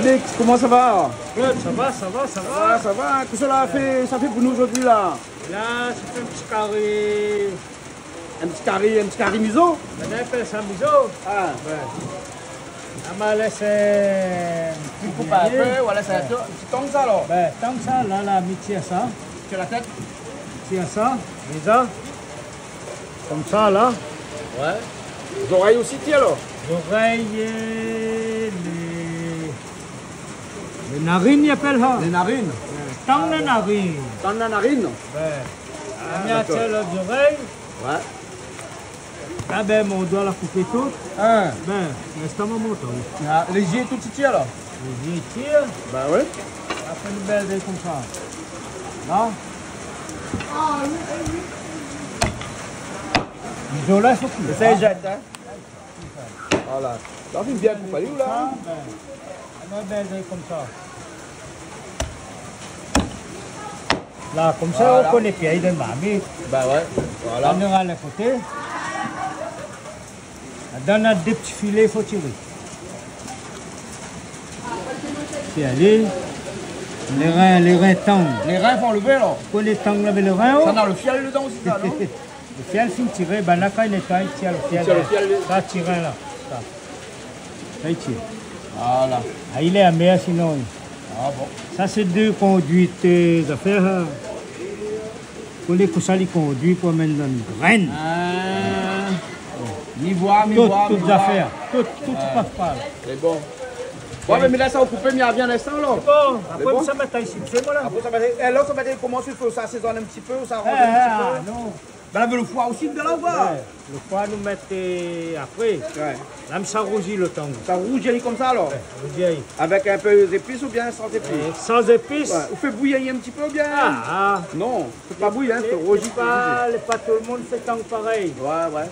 Félix, comment ça va? Claude, ça va. Ça va. Qu'est-ce que ça fait pour nous aujourd'hui là? Là, ça fait un petit carré. Un petit carré miso? On appelle ça miso. Ah. Ouais. On m'a laissé un Tu coupes un peu, voilà, c'est un petit tong ça alors? Ben, tant que ça, là, mi à ça. Sur la tête? Tire ça, déjà. Comme ça, là. Ouais. Les oreilles aussi, tiens alors? Les oreilles, les narines, ils appellent ça. Les narines? Tant de narines. Dans la narine? Ben, on y a les oreilles. Ouais. Là, ben, on doit la couper toute. Hein? Ben, laisse-moi monter. Ah, les yeux tout petits alors? Les yeux tirent. Bah ouais. Après, nous baiser comme ça. Là. Ils là, il faut couper. Ça y jette, hein? Voilà. Ça fait bien coupé ou là? On va baiser comme ça. Là, comme ça, Voilà. on connaît bien de mamie. Bah ouais. Voilà. On ira à côté. Dans notre des petits filets, il faut tirer. Puis allez. Les reins tendent. Les reins font lever alors? Pour les tangles avec le rein, Ça a le fiel dedans aussi, ça, non? le fiel fin tiré, ben là quand il nettoie, il tire le fiel. tire le fiel. Ça tire là. Ça il tire. Voilà. Ah, il est à mer sinon. Ah bon. Ça c'est deux conduites d'affaires. Pour les coussins, ils conduisent pour mettre dans une graine. Mi-voix. Toutes affaires. Toutes passe pas. C'est bon. Ouais, mais là, ça va couper, mais il y a bien l'instant, là. Bon, C'est après bon? ça mettre ici, c'est moi là. Après, ça va être... Et là, ça va être comment il faut s'assaisonner un petit peu, ça arranger Ah, un petit peu. non. Ben, avec le foie aussi, de là, on va. Le foie nous mettre après. Ouais. Là, ça rougit le temps. Ça rougit comme ça, alors? Rougit. Avec un peu d'épices ou bien sans épices? Sans épices. Ouais. Vous faites bouillir un petit peu ou bien? Non, c'est pas bouillir, hein, c'est rougir. Pas tout le monde fait tant pareil. Ouais.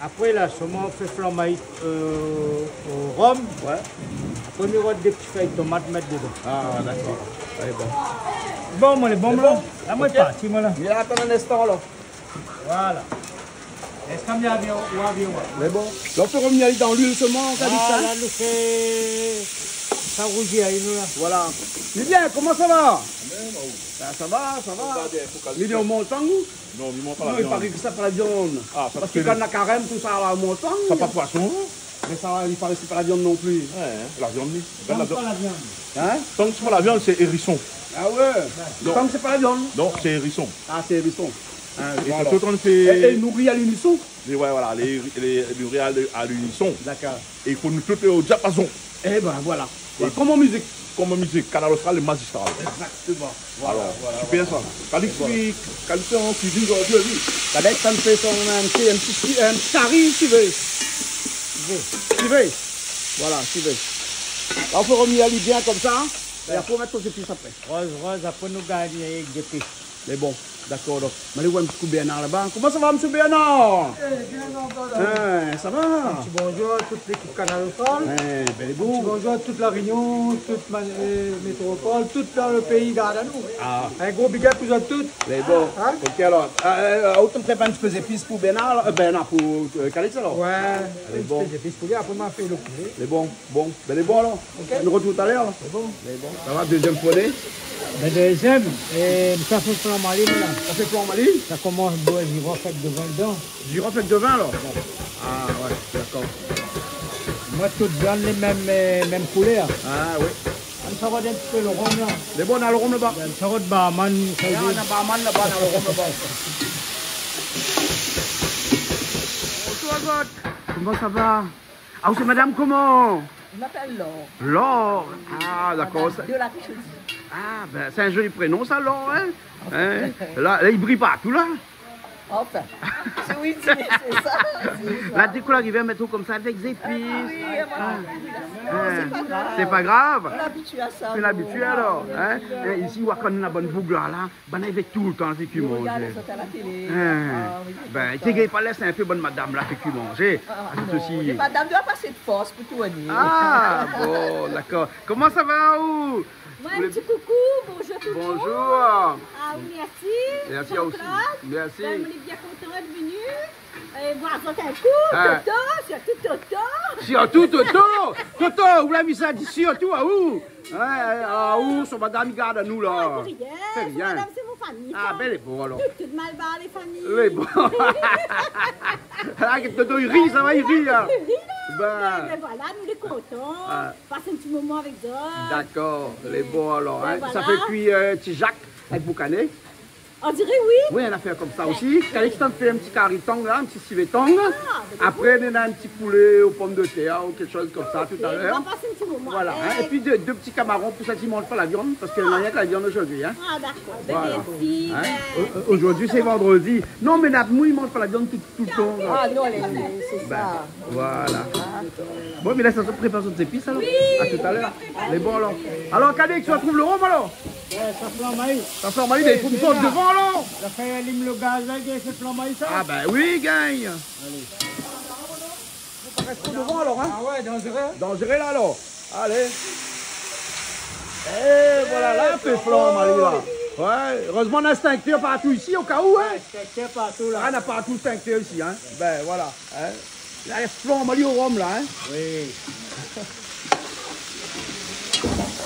Après, là, seulement on fait flamber au rhum. Ouais. Après, on aura des petites feuilles de tomates mettre dedans. Ah, d'accord. C'est bon. Bon, moi, les bombes là. Là, moi, parti, moi là. Il y a attendre un instant, là. Voilà. Est-ce qu'on y a avion ou avion? Mais bon. Là, on peut revenir dans l'huile seulement, on a dit ça. Là, nous fait. Ça rougit à nous là. Voilà. Mais bien, comment ça va? Ça va. Mais bien, on monte en où? Non, il monte pas Non, la il viande. paraît que ça pas la viande. Ah, Parce que quand on a carême, tout ça, là, on monte en Ça pas de poisson. Mais ça, il paraît que c'est pas la viande non plus. Ouais, la viande. Pas la viande. Hein? Tant que c'est pas la viande, c'est hérisson. Ah ouais? Non. Tant que c'est pas la viande. Non, c'est hérisson. Ah, c'est hérisson. Hein, Et bon, c'est alors. tout on Et fait. nourrit à l'unisson? Ouais, voilà, les riz à l'unisson. D'accord. Et il faut nous tout au diapason. Eh ben voilà. Comme en musique. Comme musique, Canal Austral, le magistral. Exactement. Alors, tu fais ça. Quand il fait en cuisine aujourd'hui, oui. Kadek, ça me fait son un petit carré, si tu veux. Tu veux. Voilà, tu veux. Là, on peut remettre à lui bien comme ça. Et après, on va mettre aux épices après. Rose, après nous gagner avec des épices. Mais bon, d'accord. Donc, je vais aller voir un petit coup Bernard là-bas. Comment ça va, M. Bernard? Ça va? Bonjour à toute l'équipe Canal Austral. Ben bon. Bonjour à toute la Réunion, toute la métropole, tout dans le pays d'Adanou. Ah, Un gros big up pour vous toutes. mais bon. Hein? Ok, alors. Autant préparer un petit peu d'épices pour Bernard, pour Calix alors. Ouais, Elle est bon. des épices pour lui, après m'a fait le poulet. C'est bon. Ben, elle est bon alors. On nous retrouve tout à l'heure. C'est bon. Ça va, deuxième folie. Le deuxième, ça fait plan Mali là. Ça fait quoi en Mali? Ça commence à boire du refait de vin dedans. Girofle avec de vin alors. Ah ouais, d'accord. Moi, toutes viandes, les mêmes couleurs. Ah oui. On s'en va un petit peu le rhum là. C'est bon, on a le rhum là-bas. On s'en va de barman. On a barman là-bas, on a le rhum là-bas. Bonjour comment ça va? Ah, c'est madame comment? Je m'appelle Laure. Laure. Ah d'accord. De la Richelieu. Ah ben c'est un joli prénom ça, Laure, hein? Là, il brille partout là. Enfin, c'est oui, c'est ça. Là, dès qu'on arrive à mettre tout comme ça avec des épices. Oui, c'est pas grave. C'est pas grave. On est habitué à ça. C'est l'habitude alors. Hein? Et ici, on a une bonne boucle là. Ben, il fait tout le temps, c'est qui mange. Regarde ça à la télé. Ben, tu n'as pas laissé un peu bonne madame là, fait qui mange. Et madame doit passer de force pour tourner. Ah, bon, d'accord. Comment ça va, ou? Moi, un petit coucou, bonjour tout le monde. Bonjour. Ah, oui, merci. Merci aussi. Merci. Ben, on est bien content d'être venu. Voir votre coup, Toto, surtout Toto. Surtout Toto. Toto, vous l'avez mis ça dit surtout à où? À où, son madame garde à nous là. C'est rien. Madame, c'est mon famille. Ah, ben, les bons alors. Tout mal bas, les familles. Les bons. Là, Toto, il rit, ça va, il rit. Hein. Ben voilà, nous les contents. Passer un petit moment avec eux. D'accord, les bons alors. Hein. Voilà. Ça fait cuit petit Jacques avec Boucané. On dirait oui. Oui, on a fait comme ça aussi. Calixte fait un petit caritong là, un petit civetong. Après, on a un petit poulet aux pommes de terre ou quelque chose comme ça tout à l'heure. On va passer un petit moment. Voilà, hein. Et puis deux petits camarons pour ça qu'ils ne mangent pas la viande, parce qu'il n'y a rien que la viande aujourd'hui. Hein. Ah d'accord, Voilà. merci. Hein. Aujourd'hui c'est vendredi. Non mais nous ils ne mangent pas la viande tout le temps. Ah non, c'est ça. Voilà. Bon mais là ça se prépare sur tes épices alors. À tout à l'heure. Les bons alors. Alors Cadix, tu retrouves le rhum alors? Ça flan maïs. Ça fait mal, il faut me sortir devant alors. Ça fait allume le gaz là, il fait flan maïs ça. Ah ben oui, gagne. Allez. Reste devant alors hein. Ah ouais, dangereux. Dangereux là alors. Allez. Et voilà, là, un peu flan, Mali, là. Ouais, heureusement, on a un stincteur partout ici, au cas où, hein. Stincteur partout, là. Ah, on a partout le stincteur ici, hein. Ben, voilà. Hein. Là, il y a flan, Mali, au rhum, là, hein. Oui.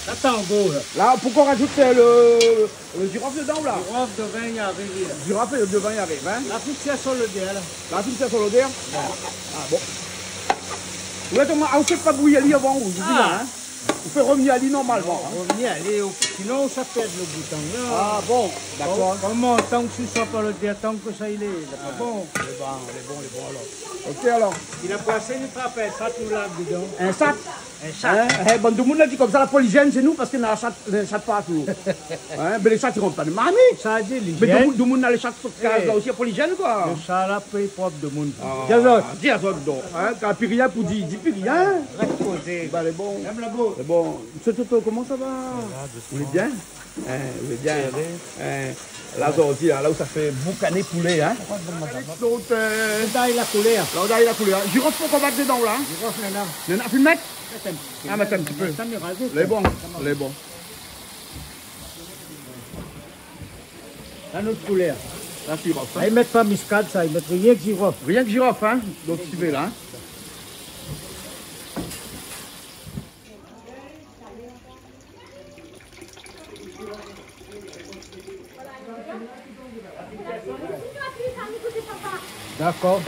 Ça tango, là. Là, pourquoi on rajoute le girofle dedans, là? Girofle de vin, il arrive, là. Girofle de vin, il arrive, hein. La fixation sur le dé, là. La fixation sur le dé? Ah, bon. Vous êtes on fait pas bouillir l'île avant, vous dites, là, hein. Vous faites revenir à l'île normalement. Hein. Revenir, allez, sinon ça perd le bouton, là. Ah, bon, d'accord. Comment, tant que tu sois pas le dé, tant que ça, il est pas bon. Les bons, alors. Ok, alors. Il a passé une trapèze, ça, tout là, dedans. Un sac? Un chat. Hein? Bon, tout le monde a dit comme ça, la polygène, c'est nous parce qu'on a les chats partout. Hein? Mais les chats, ils rentrent pas de mamie. Ça a dit l'hygiène. Mais tout le monde a les chats sur case là aussi, à polygène, quoi. Le chat là, peu propre de monde. Dis à toi, donc. Hein? T'as plus rien pour dire, dis plus rien. Reste posé. Bah, les bons. Même la beau. Les bons. Monsieur Toto, comment ça va? Vous êtes bien? Vous êtes bien? Là, aussi, là où ça fait boucaner poulet, hein? L'autre, Là, il a coulé. là, il a coulé. Girofle, faut qu'on mette dedans, là. Girofle là. Il y en a plus de mettre? Ah, mettez un petit peu. Ça me rajoute. Les bons, les bons. Là, notre couleur. Là, girofle. Là, ils mettent pas muscade, ça. Ils mettent rien que girofle. Rien que girofle, hein? Donc, tu veux là. Hein? D'accord.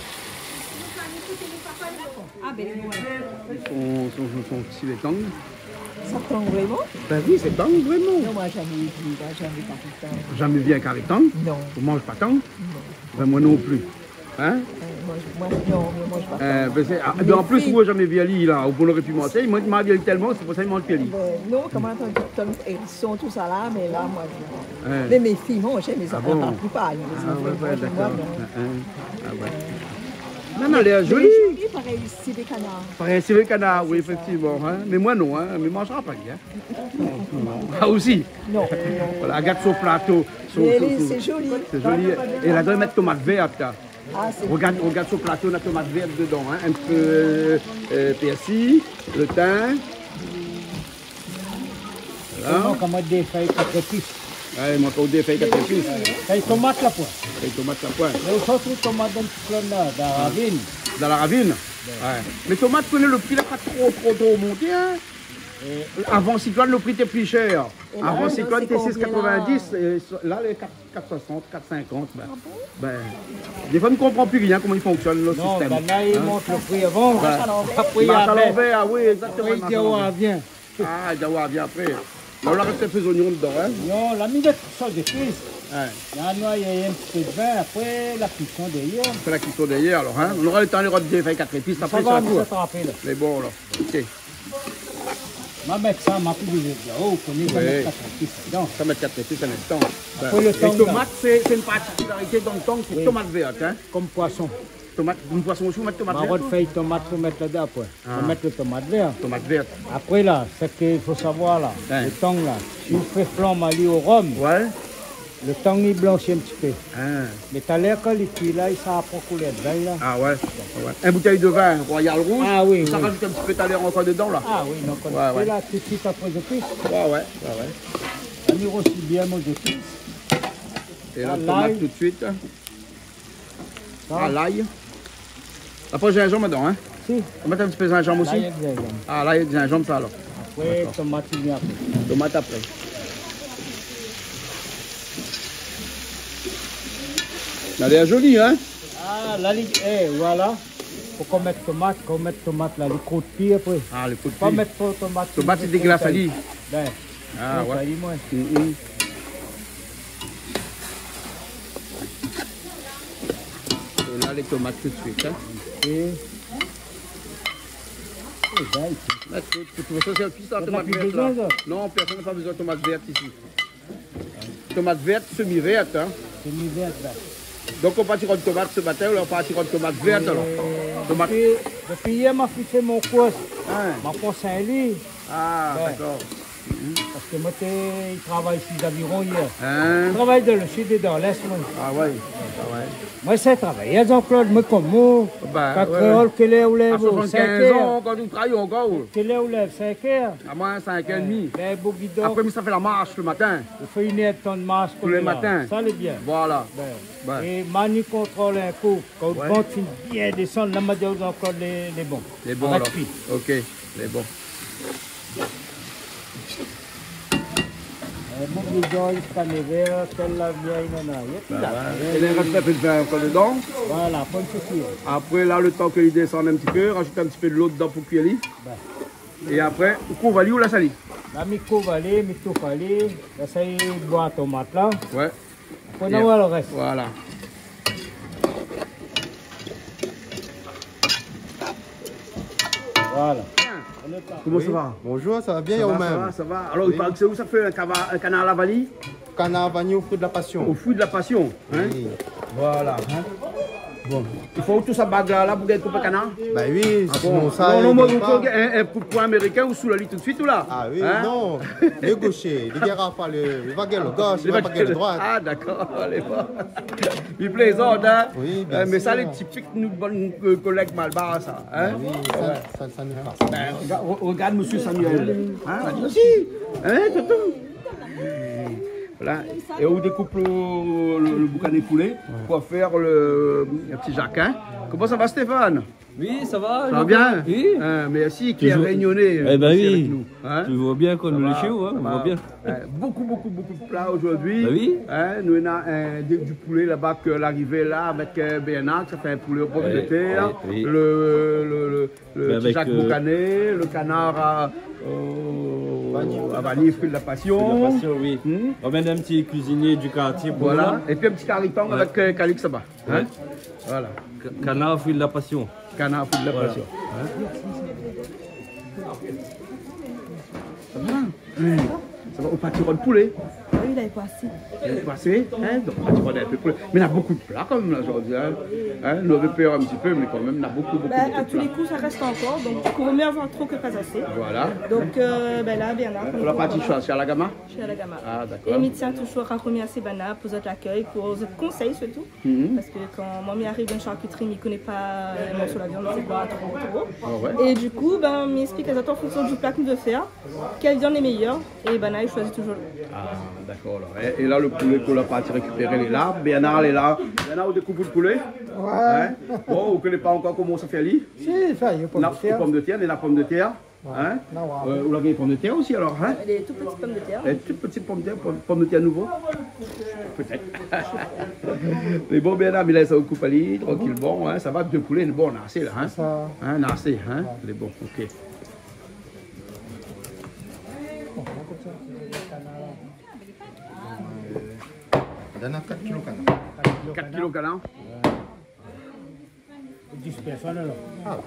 Ah ben ouais. Son petit bétang. Ça tombe vraiment? Ben oui, c'est tang, vraiment. Non, moi jamais vu, jamais pas tout le temps. Jamais vu un carré tang. Non. Tu ne manges pas tang? Ben moi non plus. Hein? Moi, non, mais moi je pas. Ben en plus, moi jamais vu Ali là, on aurait pu manger. Moi, il m'a vu tellement, c'est pour ça qu'il mange plus Ali. Non, comment t'entends hérisson, tout ça là, mais là, moi, je... Ouais. Mais mes filles mangeaient, mais ça bon? ne parle plus pas. Ouais, d'accord. Ah ouais. Non, elle est Mais jolie. joli, pareil, ici, des canards. Pareil, c'est le canard, oui, effectivement. Hein? Mais moi non, hein? Mais il ne mangera pas bien. Non. Ah aussi. Non, non. Voilà, regarde son plateau. Mais c'est joli. C'est joli. Et là, doit mettre tomate verte. Ah, c'est Regarde son plateau, la tomate verte dedans. Hein? Un peu persil, le thym. Voilà. Comment comment des feuilles 4 épices. Ouais, moi, pour des feuilles 4 épices. Feuilles tomates là, point. Feuilles tomates la pointe. Mais autres tomates dans le plan là, dans la ravine. Dans la ravine. Ouais. Les tomates, prenez le prix, là, pas trop monté. Hein? Avant cyclone, le prix était plus cher. Et là, Avant là, cyclone, c'est c'était combien, 6,90. Là, les 4,60, 4,50. Des fois, on ne comprend plus rien comment il fonctionne le Non, système. là, il monte le prix avant. Ouais. Après, il y Marche a à baisse. l'envers, ah oui, exactement. Après, il dit, oh, viens. Ah, il doit bien après. Là, on a resté plus oignons dedans. Hein? Non, la mise de sauce d'épices. Ouais. Là, il y a un petit peu de vin. Après, la cuisson derrière. C'est la cuisson d'hier, alors. Hein? On aura le temps de rôder des feuilles 4 épices. Ça Après, va, ça vous va. êtes rappelé. Les bons, là. Ok. Ma mec, ça m'a plus dit, oh, vous connaissez Ouais. les 4 épices. Donc, Ça met 4 épices un instant. Après, le Les thym, là. tomates, c'est une particularité dans le temps, c'est tomate verte. Hein? comme poisson. Tomate, une poisson aussi, vous mettez tomate Marotte verte? feuille tomate pour mettre là-dedans après. Faut mettre le tomate vert. Tomate verte. Après là, ce qu'il faut savoir là, Ouais. le thon là, si vous faites flan mali au rhum, Ouais. le thon il blanchit un petit peu. Ah. Mais tout à l'heure quand il cuit là, il s'en apprend couler de vin là. Ah ouais. Un bouteille de vin Royal Rouge. Ah oui, Ça oui. rajoute un petit peu talent encore dedans là. Ah oui, donc on Ouais, fait ouais. là tout de suite après les épices. Ouais. On y aussi bien nos épices. Et la Ah, tomate l'ail. tout de suite. Ça. Ah, l'ail. Après gingembre dedans, hein. Si. On met un petit peu de gingembre Là, il y aussi? a du gingembre. Ah, là, il y a du gingembre, ça alors. Après, tomate, il vient après. Tomate après. Elle est jolie, hein? Ah, là, voilà. Faut qu'on mette tomate, là, les croûtes de pied après. Ah, le coup de Pas pied. mettre trop de tomate. Tomate, c'est dégueulasse à dire. Ben, Ah, ça ouais. dit moins. Et là, les tomates tout de suite, hein? Et... Là, tu vois, ça, c'est un cuisson à T'as tomate plus verte, besoin, là. ça? Non, personne n'a pas besoin de tomate verte ici. Tomate verte, semi-verte, hein? C'est mis vert, là. Donc, on partira de tomate ce matin, ou on partira de tomate verte, alors? Tomate. Depuis hier, m'a fait mon course. Hein? M'a passé un lit. Ah, Ouais. d'accord. Parce que moi, il travaille ici d'environ hier. Hein? Je travaille dans le sud et dans l'est, moi. Ah, ouais. Ah, ouais. Moi, c'est travailler. Jean-Claude, moi, comme moi. Bah, Quand ouais, créole, quelle heure ou À lève 5 75 heures. ans, quand nous travaillons encore, Quelle heure ou lève 5 heures. à moins 5h30. Les beaux guidons. Après, ça fait la marche le matin. On fait une heure de temps de marche. Tous les comme là. matins. Ça, c'est bien. Voilà. Ben. Ouais. Et Mani contrôle un coup. Quand Ouais. le vent finit bien descendre, là, m'a dit encore les bons. Les bons, Arrête alors. puis. Ok, les bons. Les beaux guidons, ils prennent les verres, telle la vieille nana. Et les reste un peu de vin encore dedans. Voilà, bonne chaussure. Après, là, le temps qu'il descende un petit peu, rajoute un petit peu de l'eau dedans pour cuire. Et après, on va ou la salie? La micro valée, micro falée. Là, ça y est, bois tomate là. Ouais. On va voir le reste. Voilà. Voilà. Comment ça va? Bonjour, ça va bien, Ça va, même. ça va, ça va. Alors, il parle que c'est où ça fait un canard à la vanille? Canard vanille au fruit de la passion. Au fruit de la passion. Hein? Oui. Voilà. Hein? Bon. Il faut tout ça bague là pour gagner couper canard? Bah oui, Ah sinon bon. ça. Non, il non, moi, donne il pas. faut un coup de poing américain ou sous la lit tout de suite ou là? Ah oui, Hein? non. Les gauchers, les guerres pas le vaguer le gauche, Les les vaguer le droite. Ah, d'accord, allez voir. Il plaisante, hein? Oui, bien Mais ça, sûr. les typiques, nous, bonnes collègues Malbar, ça. Hein? Oui, ça ne passe pas. Ben, regarde monsieur Samuel. Hein? Aussi. Hein, tonton? Voilà. Et on découpe le boucané poulet pour faire le petit Jacquin. Comment ça va, Stéphane? Oui, ça va. Ça va bien? Oui. Hein, merci, qui est Toujours- réunionnais Eh ben ici oui. avec nous. Hein? Tu vois bien qu'on Ça nous va, les chez vous, hein, ça on va. voit bien. Beaucoup de plats aujourd'hui. Bah oui. Hein, nous on a du poulet là-bas que l'arrivée là avec Bernard, ça fait un poulet aux pommes de terre, oui. le Mais petit Jacques avec, Boucané, le canard à vanille, fruit de la passion. La passion, oui. On mène un petit cuisinier du quartier pour Voilà. là. Et puis un petit cariton avec Calix là-bas. Hein? Ouais. Voilà. Canard, fruit de la passion. Canard, fruit de la Voilà. passion. Hein? Ça va? Ça va au pâtiron de poulet. Oui, il est passé. Il est passé, hein, donc on va un peu plus. Mais il y a beaucoup de plats quand même là aujourd'hui. Hein. Nous avons peur un petit peu, mais quand même, il y a beaucoup Ben, de à tous plats. les coups, ça reste encore. Donc, il vaut mieux avoir trop que pas assez. Voilà. Donc, ben là, Bernard, Pour la partie choix, c'est à la gamme? je suis à la gamme. Ah, Et d'accord. il tient toujours à remettre assez banal pour votre accueil, pour votre conseil surtout. Parce que quand moi, m'arrive d'une charcuterie, il ne connaît pas le morceau de la viande, c'est pas trop. Ah ouais. Et du coup, ben, m'explique en fonction du plat qu'on veut faire, quelle viande est meilleure. Et ben là, il choisit toujours. Ah, d'accord. Et là, le poulet qu'on a parti récupérer, il est là. Bernard, il est là. Bernard, on découpe le poulet. Ouais. Hein? Bon, vous ne connaissez pas encore comment ça fait lui? Si, ça y est, pas La de faire. pomme de terre, il y a la pomme de terre. Hein? Non, ouais. Vous avez des pommes de terre aussi alors? Hein? Des tout petites pommes de terre. Les toutes petites pommes de terre, pommes de terre nouveau? Peut-être. Mais bon, bien là, mais là, ça vous coupe à l'île, tranquille, bon, hein, ça va, deux poulets, bon, on a assez là, hein? Ça. Hein, on a assez, hein? Les bons, ok. On donne 4 kilos canard. 4 kilos canard. 10 personnes alors.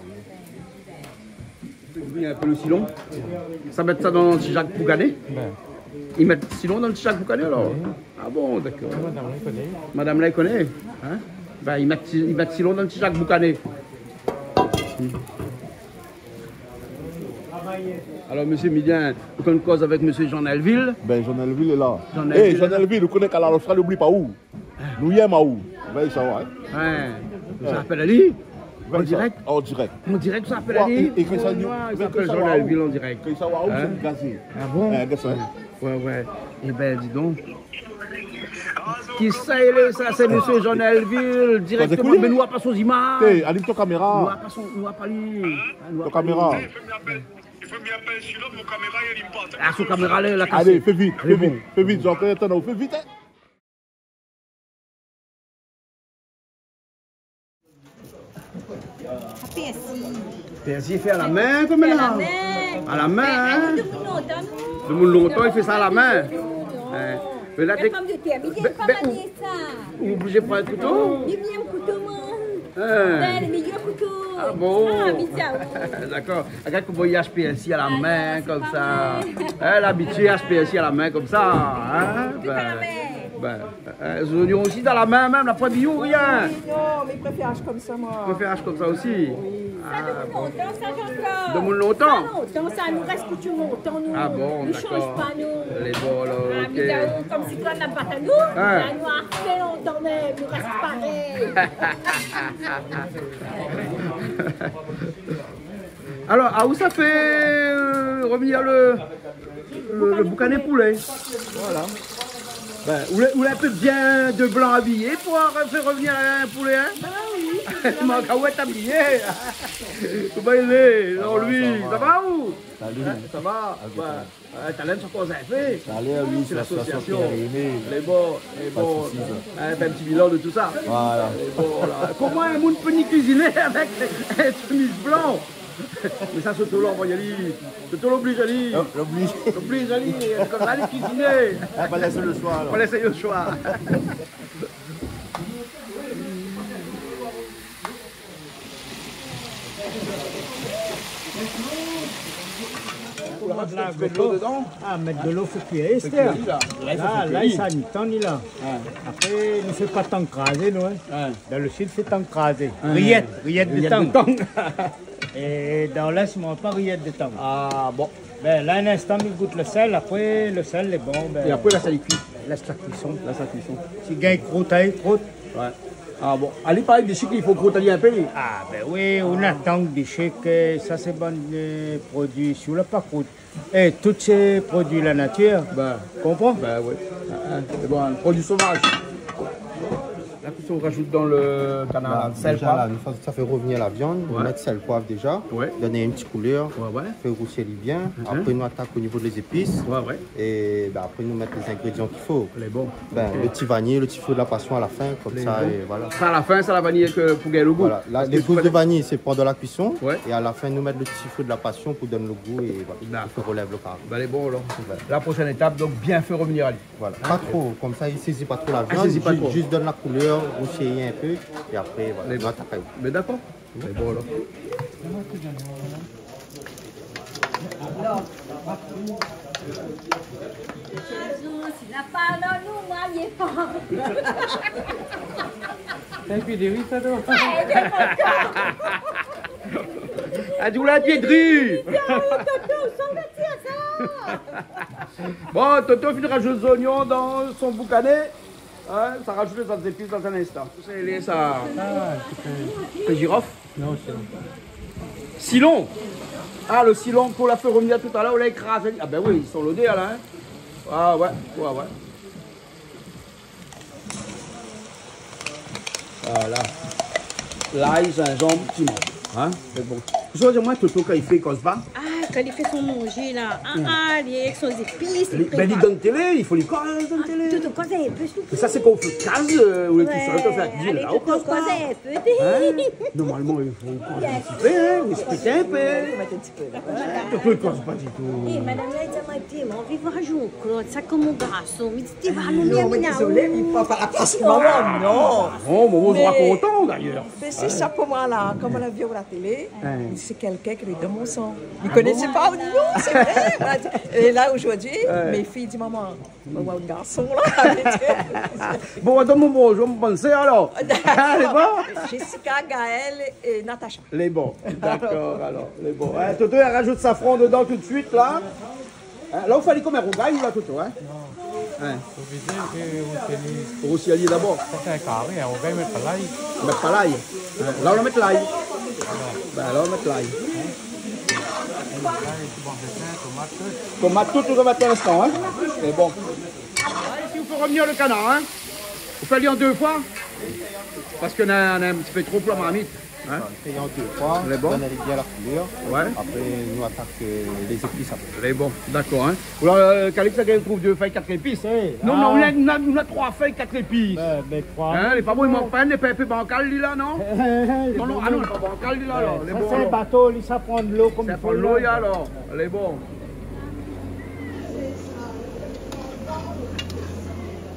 Il y a un peu le silon. Ça met ça dans le petit Jacques Boucané. Ils mettent le silon dans le petit Jacques Boucané alors? Ah bon, d'accord. Madame la connaît. Hein? Ben, ils mettent silon dans le petit Jacques Boucané. Alors, monsieur Midien, vous avez une cause avec monsieur Jean Elville. Ben, Jean Elville est là. Jean Eh, Elville Jean est là. Elville, vous connaissez qu'à l'Australie, n'oublie pas où. Nous y sommes à où? Veille ça, ouais. Ouais. Ça s'appelle Ali. En Veille ça. direct. En direct. On dirait que ça s'appelle Ouais, Ali. et que ça nous- Il que s'appelle ça Jean va où? Elville en direct. Que ça va où, Hein? c'est gazé. Ah bon? Qu'est-ce que c'est? Ouais, ouais. Eh ben, dis donc. Qui c'est, ça c'est monsieur Jean Elville, directement, mais nous pas son image. Allume ton caméra. Nous pas lui. Ton caméra. Il faut bien appeler celui-là, mon caméra, il me pas. Ah, son caméra, là, la cassée. Allez, fais vite, fais vite, Jean-Pierre, fais vite. PSI fait à la main comme là. À la main. Hein? Tout le monde longtemps, il fait ça à la main. Mais là, dès vous obligez de prendre un couteau. Ah bon. D'accord. Regarde comment il HPSI à la main comme ça. L'habitué HPSI à la main comme ça. Hein? Les oignons aussi dans la main même, la poêle bio, rien. Non, mais préférage comme ça, moi. Préférage comme ça aussi. Ça demande longtemps, ça Jean-Claude. Demande longtemps. Longtemps, ça nous reste coutume longtemps, nous. Ah bon, nous d'accord. change pas, nous. Les bons, là, ok. Comme si toi, n'a pas à nous. Ça nous a fait longtemps, mais nous reste pareil. Alors, où ça fait revenir le boucané poulet? Voilà. Ben, vous l'avez un peu bien de blanc habillé pour faire revenir un poulet, hein? Ah oui. Il manque à où être habillé. Comment il est? Non, lui, ça va où? Salut. Ça va? T'as l'air de ce qu'on a fait. Allez, oui, C'est l'association. Les Les bons. Un petit bilan de tout ça. Voilà. Comment un monde peut ni cuisiner avec un chemise blanc? Mais ça, c'est tout l'on va y aller. C'est tout l'oblige à aller. L'oblige à aller. Comme ça, aller cuisiner. On va laisser le choix. On va laisser le choix. Mettre de l'eau, faut cuire. Esther. Là, il s'en est là. Après, il ne fait pas tant craser, nous. Dans le sud, c'est tant craser. Rillette de temps. Et dans l'est, il ne mange pas rillette de temps. Ah bon. Ben, là, un instant, il goûte le sel. Après, le sel est bon. Ben, et après, là, ça les cuit. Laisse la cuisson. Si gars, il croûte, Ouais. Ah bon. Allez, parler des chics, il faut croûter un peu. Ah, ben oui, on attend des chics. Ça, c'est bon produit sur le pas croûte. Et tous ces produits, la nature, comprends? Ben oui. C'est bon, un produit sauvage. Là, on rajoute dans le canal sel, déjà, là, une fois que ça fait revenir la viande, on met sel, poivre déjà, donner une petite couleur, faire rousser bien. Après, nous attaquons au niveau des épices. Et après, nous mettons les ingrédients qu'il faut. Les bons. Le petit vanille, le petit feu de la passion à la fin, comme ça. Et voilà. Ça, à la fin, c'est la vanille pour gagner le goût. Voilà. Là, les gousses de vanille, c'est pendant la cuisson. Et à la fin, nous mettons le petit feu de la passion pour donner le goût et voilà. Il relève le carré. Les bons, alors. La prochaine étape, donc bien faire revenir à lui. Voilà. Pas trop, comme ça, il ne saisit pas trop la viande. Juste donne la couleur, rousser un peu, et après, voilà. Mais d'accord. C'est bon, alors. Si la parole nous mariez pas. Et puis des rites, alors. Ah, tu l'as piédru. Bon, Toto finira juste des oignons dans son boucanet. Ça rajoute les autres épices dans un instant. C'est ça. C'est girofle? Non, c'est Silon. Ah, le silon qu'on l'a fait revenir tout à l'heure, on l'a écrasé. Ah ben oui, ils sont lodés là. Hein. Ah ouais. Voilà. L'ail, gingembre, piment. Hein? C'est bon. Vous savez, moi, Toto, quand il fait Cosba. Ah, quand il fait son manger là. Il est avec ses épices. Ben, il donne télé, il faut les causer dans télé. Tout cause un peu. Et ça, c'est qu'on fait case ou les tout seul, on fait la cuisine là, on cause pas. Normalement, il faut participer, expliquer un peu. Toto, il cause pas du tout. Et madame, elle dit, on vit voir Jean-Claude, ça comme mon garçon. Mais tu vas nous Non, mais désolé, il ne prend pas la place de maman, non. Oh, maman sera content d'ailleurs. Mais c'est ça pour moi là, comme on l'a vu à la télé, c'est quelqu'un qui est de mon sang. Il ne connaissait pas, non, c'est vrai. Et là aujourd'hui, mes filles disent maman, on va un garçon là. Bon, donne-moi bonjour, mon pensée alors. Les bons? Jessica, Gaëlle et Natacha. Les bons, d'accord alors, les bons. Toto, elle rajoute safran dedans tout de suite là. Là, il fallait comme un rougail ou là, Toto, hein? Pour aussi allier d'abord. c'est un carré, on va mettre l'ail. On met pas l'ail. Là, on va mettre l'ail. Ben, là, on va mettre l'ail. Tomate, tout, on va mettre à l'instant, hein? C'est bon. Ici, il faut revenir le canard, hein? Vous faites en 2 fois? Parce qu'on a un petit peu trop pour la marmite. Hein? On fait en 2 fois, elle est bon. on analyse bien la couleur. Ouais. Après, nous attaquons les épices après. Elle est bon, d'accord. Hein? Alors, Calix, ça trouve 2 feuilles, 4 épices. Non, non, on a 3 feuilles, 4 épices. Mais 3. Hein? Les pas bon, il manque pas, les peu bancal, là, non? Non, non, ah non, pas bancal, là, alors. Ça, c'est un bateau, ça prend de l'eau comme ça il faut. Ça prend de l'eau, alors. Elle est bon.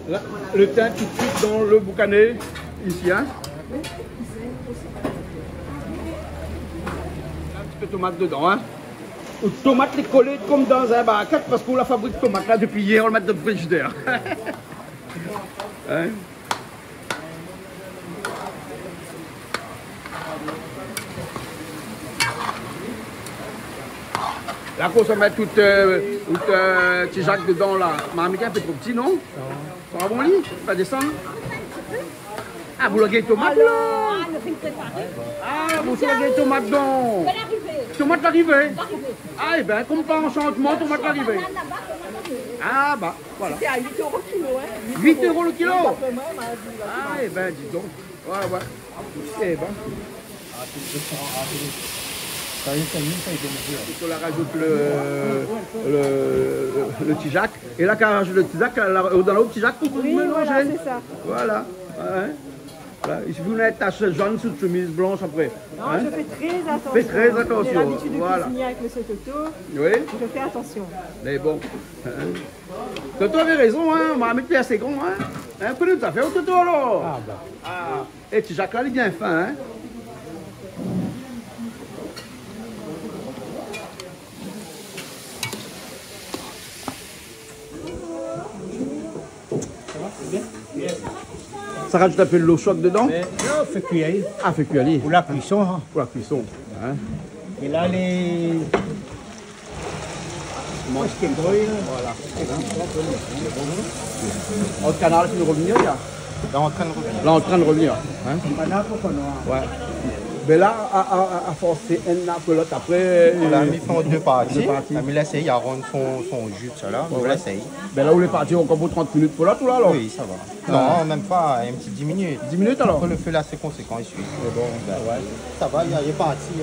Là, le thym tout de suite dans le boucané, ici, hein? Un petit peu de tomate dedans, hein? Tomate les collées comme dans un bac, parce qu'on la fabrique tomate là depuis hier, on le met dans le frigidaire. Hein? Là, qu'on se met tout petit Jacques dedans là. Marmite un peu trop petit, non? Ça va bon lit? Ça descend? Ah, vous l'avez tomate là? Ah, vous l'avez tomate donc? Tomate l'arrivée? Ah, et bien, comme pas enchantement, tomate l'arrivée. Ah, bah, voilà. C'était à 8 € le kilo, hein? 8 € le kilo? Ah, et ben, dis donc. Ouais, ouais. Eh ben. On la rajoute le petit Jacques. Et là, quand on rajoute le petit Jacques, dans l'autre petit Jacques, pour vous mélanger. Voilà, c'est ça. Voilà. Ouais. Voilà. Il suffit de mettre tache jaune sous chemise blanche après. Non, hein? je fais très attention. Fais très attention. J'ai l'habitude de voilà. cuisiner avec M. Toto. Oui. Je fais attention. Mais bon. Toto avait raison, hein. On m'a mis assez grand, hein. Un peu de tout à fait au Toto alors. Ah, bah. Ah. Et petit Jacques là, il est bien fin, hein. Ça rajoute un peu de l'eau chaude dedans? Non, fait cuire. Ah, fait cuire. Pour la cuisson. Hein. Pour la cuisson. Hein. Et là, les... Moi, ce qui est gros, voilà. Autre canard qui nous revenir, là? Là, en train de revenir. Là, en train de revenir. Hein? Ouais. Mais là, à forcer un peu l'autre après. On l'a mis en 2 parties. On a mis l'essaye à rendre son jus, ça là. On l'essaye. Ben là où les parties ont encore 30 minutes pour l'autre ou là alors? Oui, ça va. Non, même pas, un petit 10 minutes. 10 minutes alors? Après, le feu là, c'est conséquent ici. Bon, ben, ouais. Ça va, il est parti.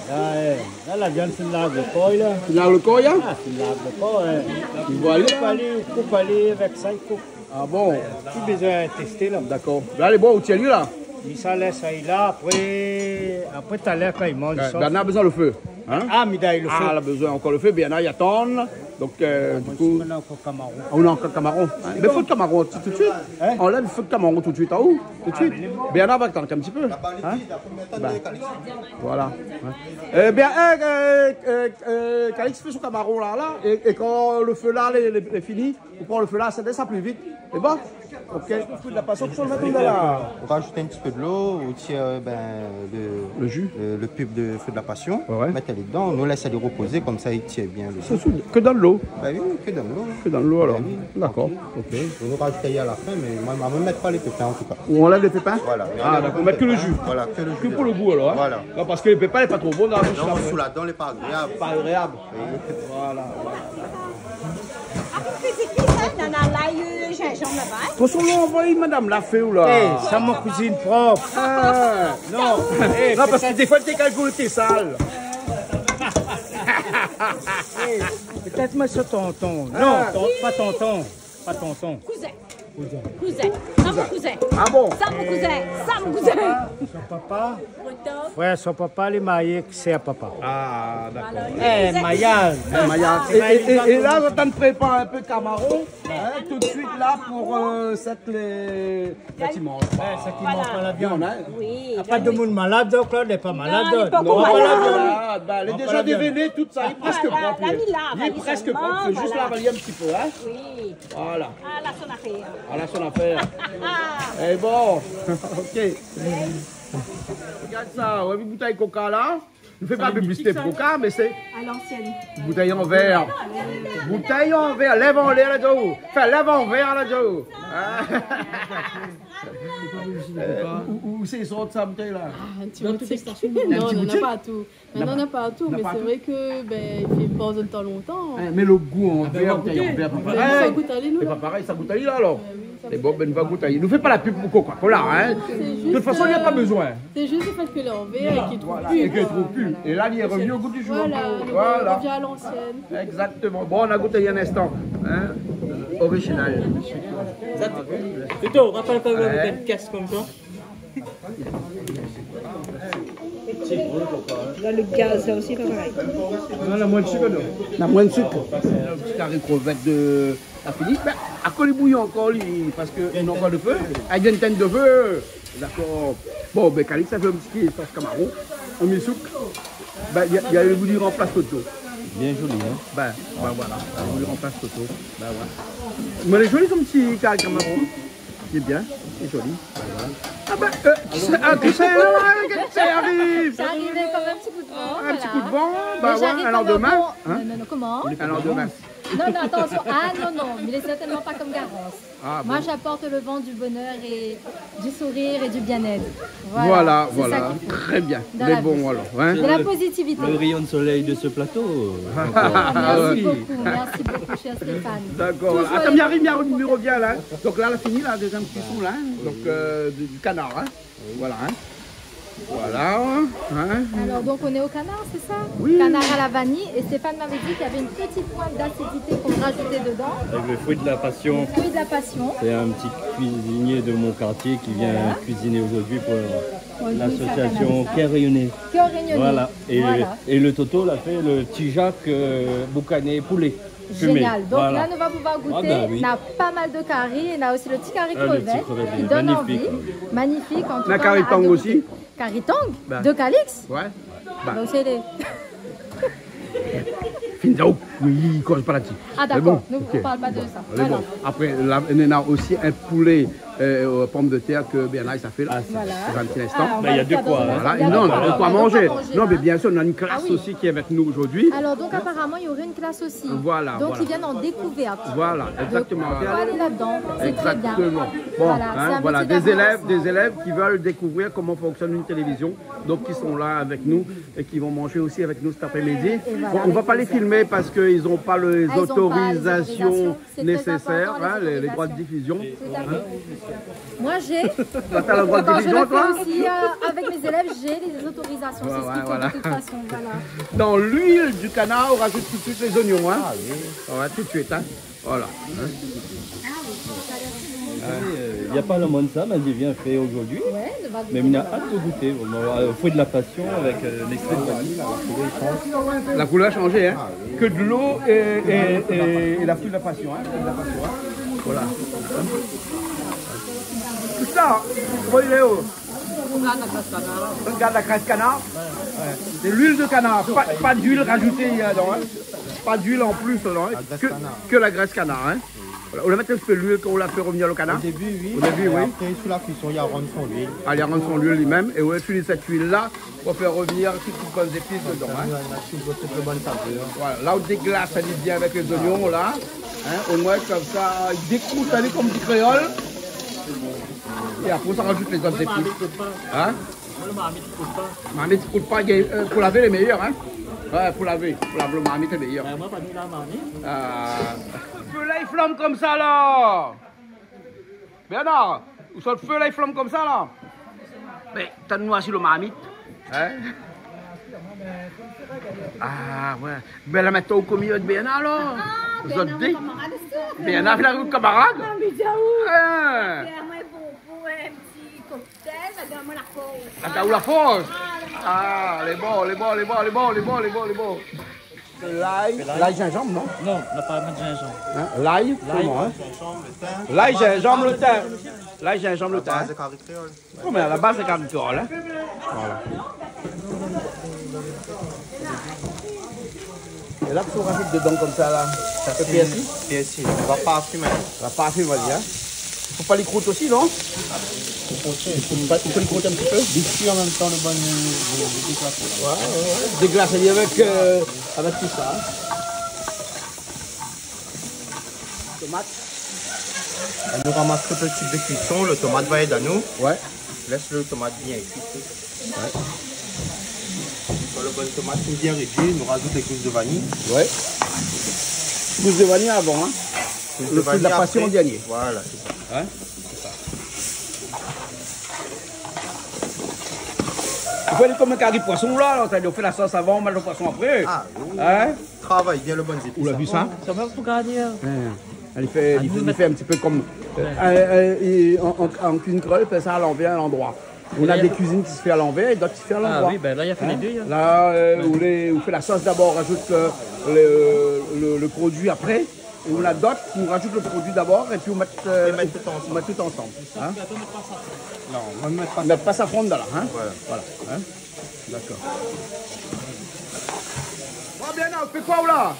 Là, la viande, c'est une largue de coille, là. C'est une largue de coille, là? Ah, c'est une largue de coille. Il va aller. Coupe aller avec ça, il coupe. Ah bon? Tout besoin de tester, là. D'accord. Là, les bois, où tiens lui, là? Il ça laisse ça là, après tout à l'heure, quand il mange, il sort. Ben, on a besoin le feu. Hein? Ah, mais il le feu. Ah, on a besoin encore le feu. Bien, il y a tonne. Donc, du coup. On a encore Camaron. On a encore Camaron. Hein? Mais feu de Camaron tout de suite. Hein? On lève le feu de Camaron tout de suite. En haut? Tout de suite. Bien, on va attendre un petit peu. Hein? Ben, voilà. Hein? Bien, Calix fait son Camaron là. Et quand le feu là est fini, on prend le feu là, ça descend plus vite. C'est bon? Ok, il de la passion sur le matin là. On rajoute un petit peu de l'eau, on tire le jus, le pub de feu de la passion, mettez-les dedans, on nous laisse aller reposer, comme ça il tire bien le jus. Que dans l'eau? Bah oui, que dans l'eau. Que dans l'eau alors. Oui. D'accord. Ok. On nous rajoute à la fin, mais moi on ne met pas les pépins en tout cas. On enlève les pépins? Voilà. Ah d'accord, on met que le jus. Voilà, que le jus. Que pour le goût alors. Hein? Voilà. Non, parce que les pépins n'est pas trop bon dans la bouche. Non, sous la dent, n'est pas agréable. Pas agréable. Voilà. De toute façon, on voit madame la fait ou là? C'est mon cousine propre. Ah, non. Non, parce que des fois, t'es calculé, t'es sale. Peut-être moi sur tonton. Non, pas tonton. Pas tonton. Cousin. Cousin. Ça, mon cousin. Ah bon? Ça, mon cousin. Ça, mon cousin. Son papa. Ouais, son papa, il est marié, c'est à papa. Ah, d'accord. Mayal. Et là, on t'en prépare un peu de Camaron, hein, tout de suite là pour cette les bâtiments. Ça qui mange pas la viande. Oui. Il n'y a pas de monde malade, donc là, il n'est pas malade. Non, il n'est pas Non, malade. Elle est déjà déveinée, tout ça, il est presque propre. Il est presque propre, il faut juste l'avaler un petit peu. Hein. Oui. Voilà. Ah, là, son affaire. Voilà son affaire. Et bon, ok. Regarde ça, ouais, une bouteille Coca là. Ne fais pas de publicité pour Coca, mais c'est. À l'ancienne. Bouteille en verre. Bouteille en verre. Lève en l'air là-dessus. Fais lève en verre là-dessus. Où c'est sorti sa bouteille là? Non, on n'en a pas à tout. Maintenant, on n'a pas à tout, mais c'est vrai que il fait pas de temps longtemps. Mais le goût en verre, bouteille en verre, pas pareil. Ça goûte à l'île, c'est pas pareil, ça goûte à l'île alors. C'est bon, ben, on va goûter. Il ne nous fait pas la pub pour Coca-Cola, hein. De toute façon, il n'y a pas besoin. C'est juste le fait que l'on veut et qu'il trouve plus. Et qu'il trouve plus. Et là, il est revenu au goût du jour. Voilà, il revient à l'ancienne. Exactement. Bon, on a goûté il y a un instant. Hein? Original. Plutôt, rappelle pas une casse comme ça. Là, le gaz, là aussi, pas pareil. On a moins de sucre, non? On a moins de sucre. Un petit carré crevette de la Philippe. Ben, à quoi les bouillons encore, parce qu'ils n'ont pas de feu. Avec une tête de feu. D'accord. Bon, ben, Calix, ça fait un petit sauce camaro. On met sucre. Ben, il y a le bouillon en place Toto. Bien joli, hein? Ben voilà. Le bouillon en place Toto. Ben voilà. Mais les jolis sont petits carré camaro. C'est bien, c'est joli. Voilà. Ah ben, tu sais, ça arrive. C'est arrivé comme un petit coup de vent. Un petit coup de vent, bah ouais, un lendemain. Non, comment? Un lendemain. Non, attention. Ah non, mais il est certainement pas comme Garance. Ah, moi, j'apporte le vent du bonheur et du sourire et du bien-être. Voilà. Très bien. Mais bon, alors. Hein? De la positivité. Le rayon de soleil de ce plateau. Merci beaucoup, cher Stéphane. D'accord. Attends, il revient là. Donc là, elle a fini la deuxième cuisson là. Donc du canard. Hein? Voilà. Hein? Voilà. Hein? Alors donc on est au canard, c'est ça? Oui. Canard à la vanille. Et Stéphane m'avait dit qu'il y avait une petite pointe d'acidité qu'on rajoutait dedans. Avec le fruit de la passion. Le fruit de la passion. C'est un petit cuisinier de mon quartier qui vient cuisiner aujourd'hui pour l'association Cœur Rayonné. Cœur Rayonné. Voilà. Et le Toto l'a fait le petit Jacques boucané poulet. Génial. Donc voilà. là, nous va pouvoir goûter. Oui. On a pas mal de curry. On a aussi le petit curry crevette qui donne envie. Magnifique. En tout cas, curry tang aussi. Curry tang de Calix. Ouais. Donc c'est les... Finzao. Oui, il ne cause pas là-dessus. Ah d'accord, nous ne parlons pas de ça. Voilà. Bon. Après, là, on a aussi un poulet aux pommes de terre que Bernard ça fait là. Voilà. Dans un petit instant. Il y a de quoi. Voilà. Non, on a de quoi manger. Non, mais bien sûr, on a une classe aussi qui est avec nous aujourd'hui. Alors donc apparemment, il y aurait une classe aussi. Voilà. Donc ils viennent en découverte. Voilà, exactement. Donc, on va aller là-dedans. C'est très bien. Exactement. Bon, voilà, des élèves qui veulent découvrir comment fonctionne une télévision. Donc qui sont là avec nous et qui vont manger aussi avec nous cet après-midi. Voilà, bon, on ne va pas les filmer parce qu'ils n'ont pas les autorisations nécessaires, les droits de diffusion. Moi j'ai, t'as le droit de diffusion, toi aussi avec mes élèves, j'ai les autorisations, c'est ce qu'il faut de toute façon. Voilà. Dans l'huile du canard, on rajoute tout de suite les oignons. Hein. Ouais, tout de suite. Hein. Voilà. Il n'y a pas le moins de ça, mais il vient fait aujourd'hui. Mais il a hâte de goûter. Le fruit de la passion avec l'extrait de vanille. La couleur a changé. Hein. Que de l'eau et la fruit de la passion. Hein. Voilà. Tout ça, il est où? Regarde la graisse canard. C'est l'huile de canard, pas d'huile rajoutée dedans. Hein. Pas d'huile en plus dedans, que la graisse canard. Hein. Voilà. On va mettre un peu l'huile qu'on l'a fait revenir au canard. Au début, oui. Après, sous la cuisson, il y a rendre son huile. Il y a rendre son huile lui-même. Et on utilise cette huile-là pour faire revenir toutes les bonnes épices dedans. Hein. Voilà. Là, on déglace, ça dit bien avec les oignons, là. Hein. Au moins, comme ça, il décroute, ça dit comme du créole. Et après, ça rajoute les autres épices. Hein? Marmite ne coûte pas. Pour laver, les meilleurs. Hein? Ouais, pour laver le marmite, les meilleurs. Moi, pas mis la marmite. Feu là, il flamme comme ça, là. Bernard, où sont le feu là, il flamme comme ça, là. Mais t'as noir sur le marmite. Hein? Ah, ouais. Ben, la mettre au commis de Bernard, là. Vous êtes dit? Bernard, il a un camarade. La fausse. Ah, les bons. L'ail, gingembre, non? Non, on n'a pas de gingembre. Hein? L'ail, comment, hein? L'ail, gingembre, le thym. L'ail, gingembre, le thym. Oh, mais à la base, c'est carré créole, hein? Voilà. Et là, tu rajoutes dedans comme ça, là. Ça fait PSI? PSI, on va pas affumer. On va pas affumer, on va dire. Il faut pas les croûter aussi, non? Il faut les croûter un petit peu. Biscuit en même temps, le bon déglacer. Déglacer avec tout ça. Tomate. On nous ramasse tout le type de cuisson, le tomate va être à nous. Ouais. Laisse le tomate bien cuit. Ouais. Quand le bon tomate est bien réduit, nous rajoute les gousses de vanille. Ouais. Gousses de vanille avant, hein. Le fruit de la passion dernier. Voilà, c'est ça. Hein? C'est ça. On fait comme un carré de poisson là, on fait la sauce avant, on met le poisson après. Ah, hein? Travaille bien le bon épice. Vous l'avez vu ça? Ça va pour garder. Il fait un petit peu comme en cuisine creole, il fait ça à l'envers, à l'endroit. On a des cuisines qui se font à l'envers et d'autres qui se font à l'endroit. Ah oui, ben là il a fait les deux. Là, on fait la sauce d'abord, on rajoute le produit après. Et on a d'autres qui nous rajoutent le produit d'abord et puis on met tout ensemble. Hein? Non, on va mettre pas mettre pas safran dedans là. Hein? Voilà. Hein? D'accord. Bon, bien, on fait quoi là?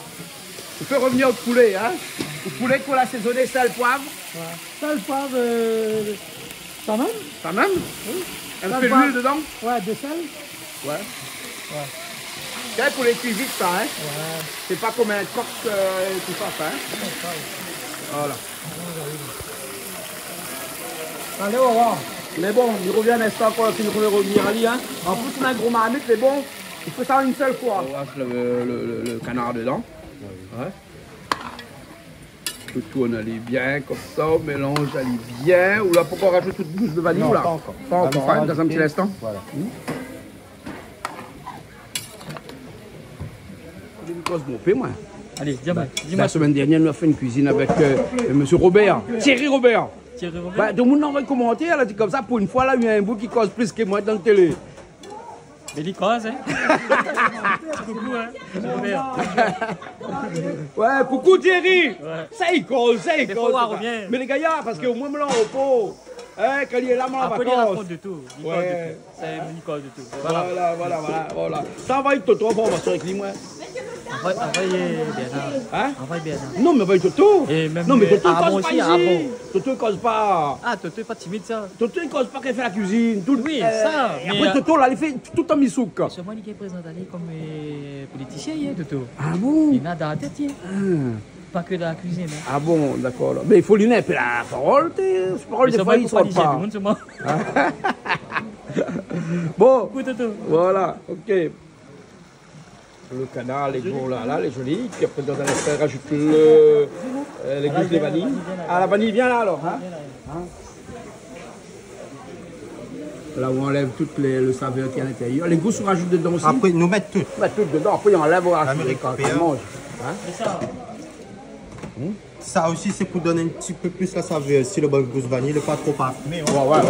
On peut revenir au poulet. Hein? Au poulet qu'on a assaisonné, sel, poivre. Ouais. Sel, poivre, ça même? Ça même? Oui. Un peu d'huile dedans? Ouais, de sel. Ouais. C'est pour les cuisines ça, hein? Ouais. C'est pas comme un coq tout ça, hein? Voilà. Allez, au revoir. Mais bon, il revient un instant pour qu'il revenir à lui, hein? En plus, on a un gros marmite, mais bon, il faut ça une seule fois. On lâche le canard dedans. Ouais. Le tourne allez bien, comme ça, on mélange allez bien. Ou là, pourquoi on rajoute toute bouche de vanille? Non, là pas encore. Pas encore, hein, dans un petit instant. Voilà. Moi. Allez, dis-moi. La semaine dernière, nous avons fait une cuisine avec monsieur Robert, Thierry Robert. Thierry Robert. Bah, tout le monde envoie un commentaire, elle a dit comme ça, pour une fois, là, il y a un bout qui cause plus que moi dans la télé. Mais il cause, hein? Coucou, hein? Robert. Ouais, coucou Thierry! Ouais. Ça, il cause. Mais les gars, parce qu'au moins, me l'en repos. Hein, quand il est là, moi, en vacances. Il raconte de tout. Il cause de tout. C'est une cause de tout. Voilà. Ça va être Toto, on va se réclamer, moi. Envoyez Bernard. Hein? Envoyez Bernard. Non, mais envoyez Toto. Non, mais Toto, il cause pas ici. Toto, il cause pas. Ah, Toto, il pas timide, ça. Toto, il cause pas qu'elle fait la cuisine. Oui, ça. Et après, Toto, là, il fait tout en misouk. C'est moi qui est présenté comme politicien, Toto. Ah bon? Il a dans la tête, pas que dans la cuisine. Hein. Ah bon, d'accord. Mais il faut lui donner un peu la parole. La parole, des fois, il ne sort pas. Bon, voilà, ok. Le canard, les gros là, les jolis. Puis après, dans un instant, rajoute les gousses de vanille. Ah, la vanille vient là alors. Hein? Là où on enlève tout le saveur qui est à l'intérieur. Les gousses, on rajoute dedans aussi. Après, nous mettons tout. On met tout dedans. Après, on enlève, on rajoute quand on mange. Hein? Ça aussi, c'est pour donner un petit peu plus la saveur. Si le bon gousse vanille, le pas trop parfumé. Ouais,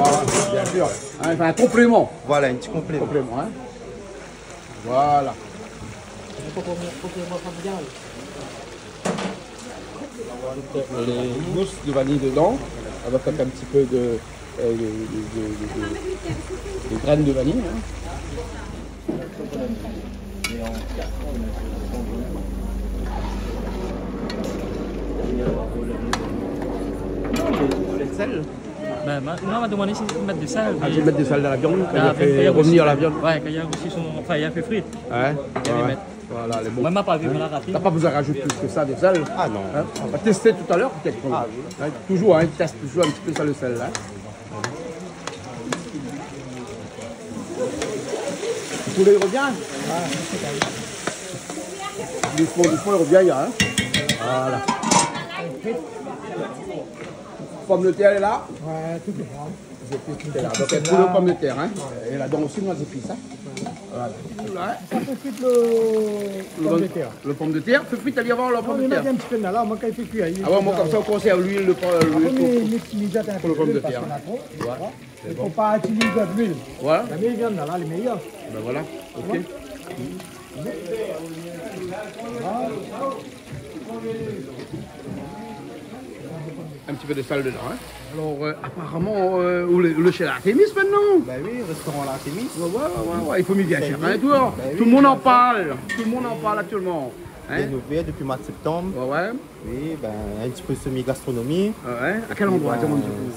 bien sûr. Hein, un complément. Voilà, un petit complément. Hein? Voilà. Les gousses de vanille dedans, avec un petit peu de graines de vanille. Hein. Le sel. Ben, non, on m'a demandé si je mettre du sel. Ah, tu mettre du sel dans la viande quand il a fait revenir la viande. Ouais, quand il a reçu son. Enfin, il a fait frite. Ouais. Il allait mettre. Voilà, les bons. Moi, je n'ai pas vu, mais la rapide. T'as pas besoin de rajouter plus que ça de sel? Ah non. Hein? On va tester tout à l'heure peut-être. Ah, oui. Hein, toujours, hein, teste toujours un petit peu ça le sel là. Le poulet il revient? Doucement, il revient, hein. Voilà. Pomme de terre est là? Ouais, tout est là. C'est là. Donc, un poulet aux pommes de terre, hein. Et là-dedans aussi, moi, j'ai fait ça. Voilà. Ça fait frite le pomme de terre. Le pomme de terre? Fait frite, allez avoir le pomme de terre. On a un petit peu là, moi, quand il fait cuire. Ah ouais, moi, comme ça, on conserve l'huile pour le pomme de terre. Il ne faut pas utiliser de l'huile. Voilà. La meilleure viande, là, les meilleures. Ben voilà, ok. Un petit peu de sel dedans. Hein. Alors, apparemment, le chez l'Artémis maintenant. Ben oui, restaurant l'Artémis. Ouais, il faut bien cher. Hein, tout le monde en parle. Tout le monde en parle actuellement. Hein? Rénové depuis le mois de septembre. Ouais. Oui, ben, un petit peu semi-gastronomie. Ouais. À quel endroit?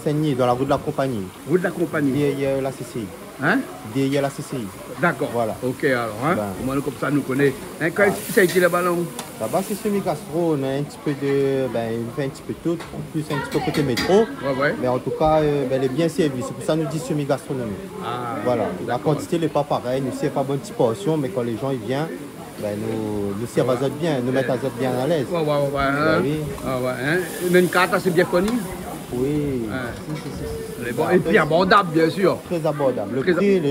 Saigné, dans la rue de la Compagnie. Rue de la Compagnie. Derrière la CCI. Hein? Derrière la CCI. D'accord. Voilà. Ok, alors, hein? Ben. Moi, comme ça, nous connaît. Hein, quand ça a été le ballon? Là-bas, c'est semi-gastro. On a un petit peu de. Ben, il fait un petit peu tout, plus un petit peu côté métro. Ouais. Mais en tout cas, elle est bien servie. C'est pour ça qu'on nous dit semi-gastronomie. Ah, voilà. La quantité n'est pas pareille. Nous, c'est pas bonne petite portion, mais quand les gens ils viennent, ben, nous servons bien, nous mettons bien à l'aise. Ouais. Ben, oui. Ah ouais. Hein? Une carte, c'est bien connu? Oui. Ouais. Bon. Et puis abordable, bien sûr. Très abordable. Le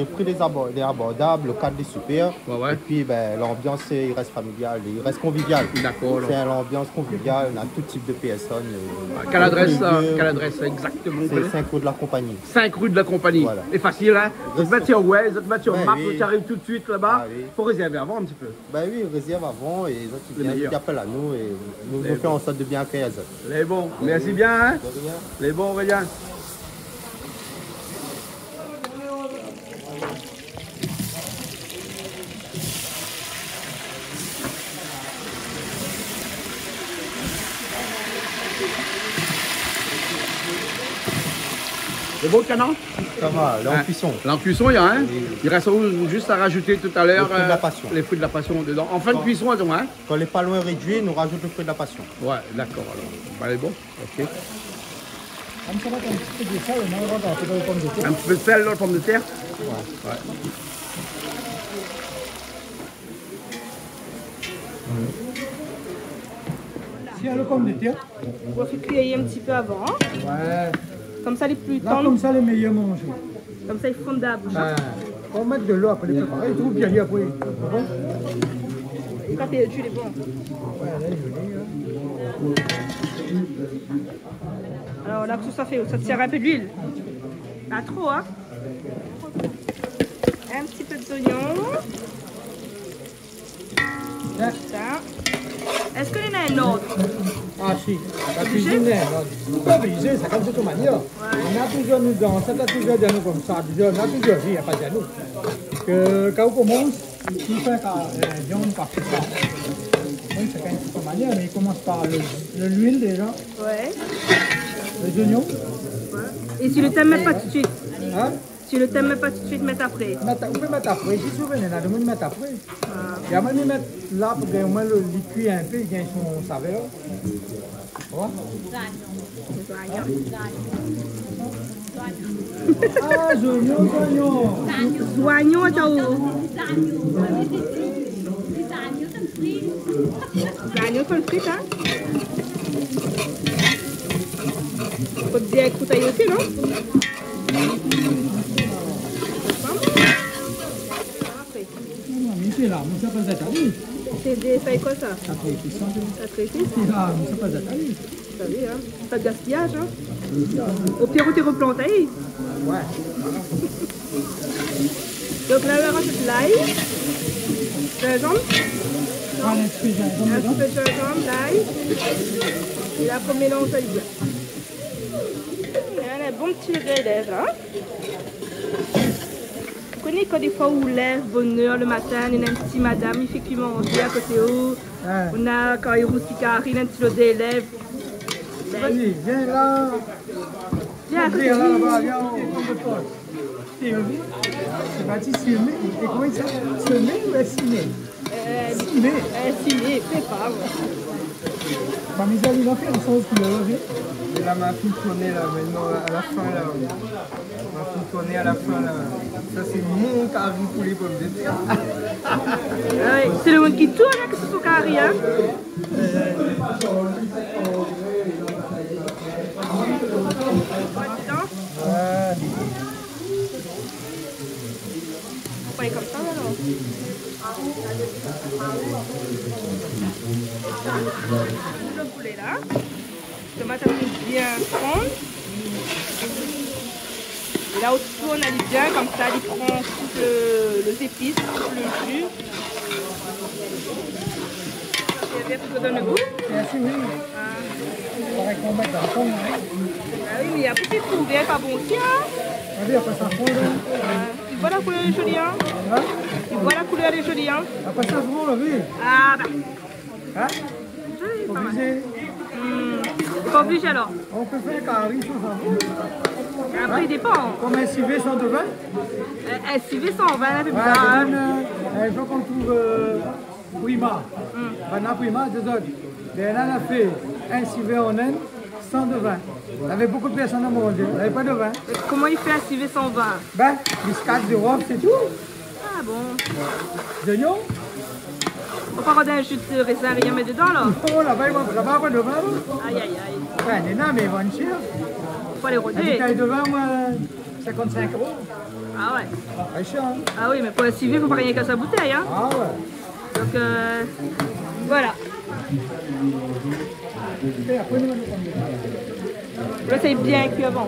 prix est abordable, le cadre est super. Et puis ben, l'ambiance, il reste familial, il reste convivial. D'accord. C'est l'ambiance conviviale, on a tout type de personnes. Quelle adresse exactement? C'est 5 rue de la Compagnie. 5 rue de la Compagnie. Voilà. Et facile, hein? Vous te mettez en map, tu arrives tout de suite là-bas. Il faut réserver avant un petit peu. Ben oui, réserve avant et les autres qui appellent à nous et nous faisons en sorte de bien accueillir les autres. Les bons, merci bien. Hein? Les bons, Aurélien. C'est beau le canon? Ça va, là en cuisson. Là en cuisson, il y a un. Il reste juste à rajouter tout à l'heure les fruits de la passion dedans. En fin de cuisson, elles ont un. Quand les pas loin réduits, nous rajoutons le fruit de la passion. Ouais, d'accord. Alors, bah, elle est bon. Ok. Un petit peu de sel, un petit peu de sel dans la pomme de terre. Ouais. S'il y a le pomme de terre. On va faire cuire un petit peu avant. Ouais. Comme ça, les plus tendres. Comme ça, les meilleurs mangent. Comme ça, ils fondent dans la bouche. On va mettre de l'eau après les préparer. Tout bien dit après. Bon. Quand tu es bon. Ouais, là, joli. Alors là, que ça fait, ça tire un peu d'huile. Pas trop, hein. Un petit peu d'oignon. Ça. Est-ce qu'il y en a un autre? Ah si, la cuisine, nous pas briser, ça comme de toute manière. On a toujours nous dans, ça a toujours de nous comme ça, on a toujours vu, il n'y a pas de nous. Que quand on commence, il fait la viande par tout ça. Oui, c'est quand même de toute manière, mais il commence par l'huile déjà. Ouais. Les oignons. Ouais. Et si le thème met pas tout de suite? Hein? Si le thème met pas tout de suite, mettre après. On peut mettre après, si souvent, il y en a de mettre après. Il y a même mettre là pour que au moins le cuit un peu, il gagne son saveur. Voilà. Ah, oignon. Oignon, attends. Oignon con frites, hein? Faut dire écoute aussi, non? C'est des feuilles quoi ça? Après épices. Ah, mais c'est pas d'attaque. Vous savez, hein? Pas de gaspillage, hein? Au pire, tu replantes. Ouais. Donc là, on rajoute l'ail, gingembre. Un petit peu de gingembre, l'ail. Et là, pour mélanger bien. Et là, un bon petit relève, hein? Vous connaissez quand des fois où on lève bonheur le matin, il y a un petit madame, il fait qu'il mange à côté où. On a quand il rousse qui arrive, un petit lot d'élèves. Vas-y, viens là. Viens à côté. Là-bas, viens au fond de poste. C'est parti cimer. Et comment il s'appelle? Semer ou estimer? Cimer, c'est pas. Ma mise à l'île, on fait une sauce couleur. Là, ma fille tournée là, maintenant, à la fin là. Ma fille tournée à la fin là. Ça, c'est mon carré pour les pommes de terre. C'est le monde qui tourne, hein, que c'est son carré, hein. On est comme ça, alors. Le poulet là. Tomate bien fondre. Et là au-dessus on a bien comme ça, il prend tout les épices, tout le jus. Et bien pour que donne le goût. Merci, oui. Il faudrait qu'on mette dans le fond. Ah oui, mais il y a peut-être trouvé pas bon aussi, hein. Oui, après ça fond là. Tu vois la couleur est jolie, hein. Tu vois la couleur est jolie, hein. Après ça fond là, oui. Ah bah. Hein? Joli, pas mal. Pas obligé alors. On peut faire carré sans ça. Après il dépend. Comme un civet 120? Un civet 120, un peu bizarre. Il faut qu'on trouve Prima. Maintenant Prima, deux autres. Et là, on a fait un civet en Inde, 120. Il y avait beaucoup de personnes à manger, il n'y avait pas de vin. Comment il fait un civet 120? Ben, biscuits de robe, c'est tout. Ah bon. Oignons? On parle d'un jus de raisin, rien met dedans là? Oh, là-bas, pas de vin. Aïe aïe aïe. Ouais, les nains, mais ils vendent cher. faut les rôder. Une bouteille de vin, moi, 55 €. Ah ouais. Très cher, hein. Ah oui, mais pour la suivre, il faut pas gagner qu'à sa bouteille. Hein. Ah ouais. Donc voilà. Là, c'est bien cuit avant.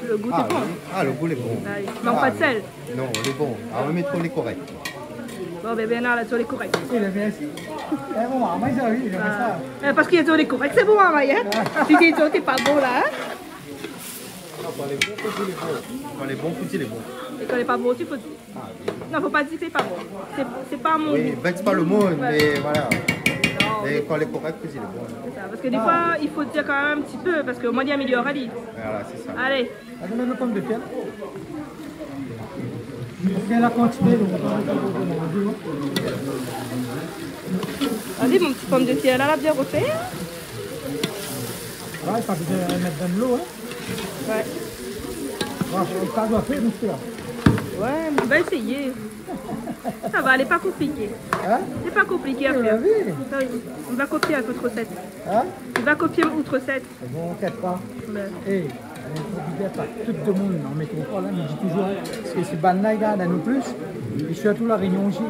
Le goût est bon. Ah, le goût est bon. Ah, il manque pas de sel. Non, il est bon. Ah, on met trop les corrects. Bon, ben Bernard, là, sur les corrects. Il est bien sûr. Bon, moi, il aime ça. Parce qu'il est sur les corrects, c'est bon, hein, Maya. Si t'es pas bon, là. Hein? Quand les bons, faut dire les bons. Et quand il n'est pas bon, il faut dire. Non, faut pas dire que c'est pas bon. C'est pas mon goût. Oui, vexe pas le monde, mais voilà. Et quand les corrects, faut dire les bons. Parce que des fois, il faut dire quand même un petit peu, parce que moi, il améliore à lui. Voilà, c'est ça. Allez. Donne-moi le pomme de terre. Bien la quantité, donc on va Allez, mon petit pomme de terre, là, bien refait. Ouais, pas besoin de mettre dans de l'eau, hein. Ouais. Ça doit faire, monsieur. Ouais, mais on va essayer. Ça va, elle n'est pas compliquée. Hein? C'est pas compliqué à faire. On va copier un autre recette. Hein? On va copier une autre recette. Bon, t'inquiète pas. Et tout le monde en métropole, hein, me dit toujours, parce que c'est Banna, il y a nous plus, et surtout la Réunion aussi.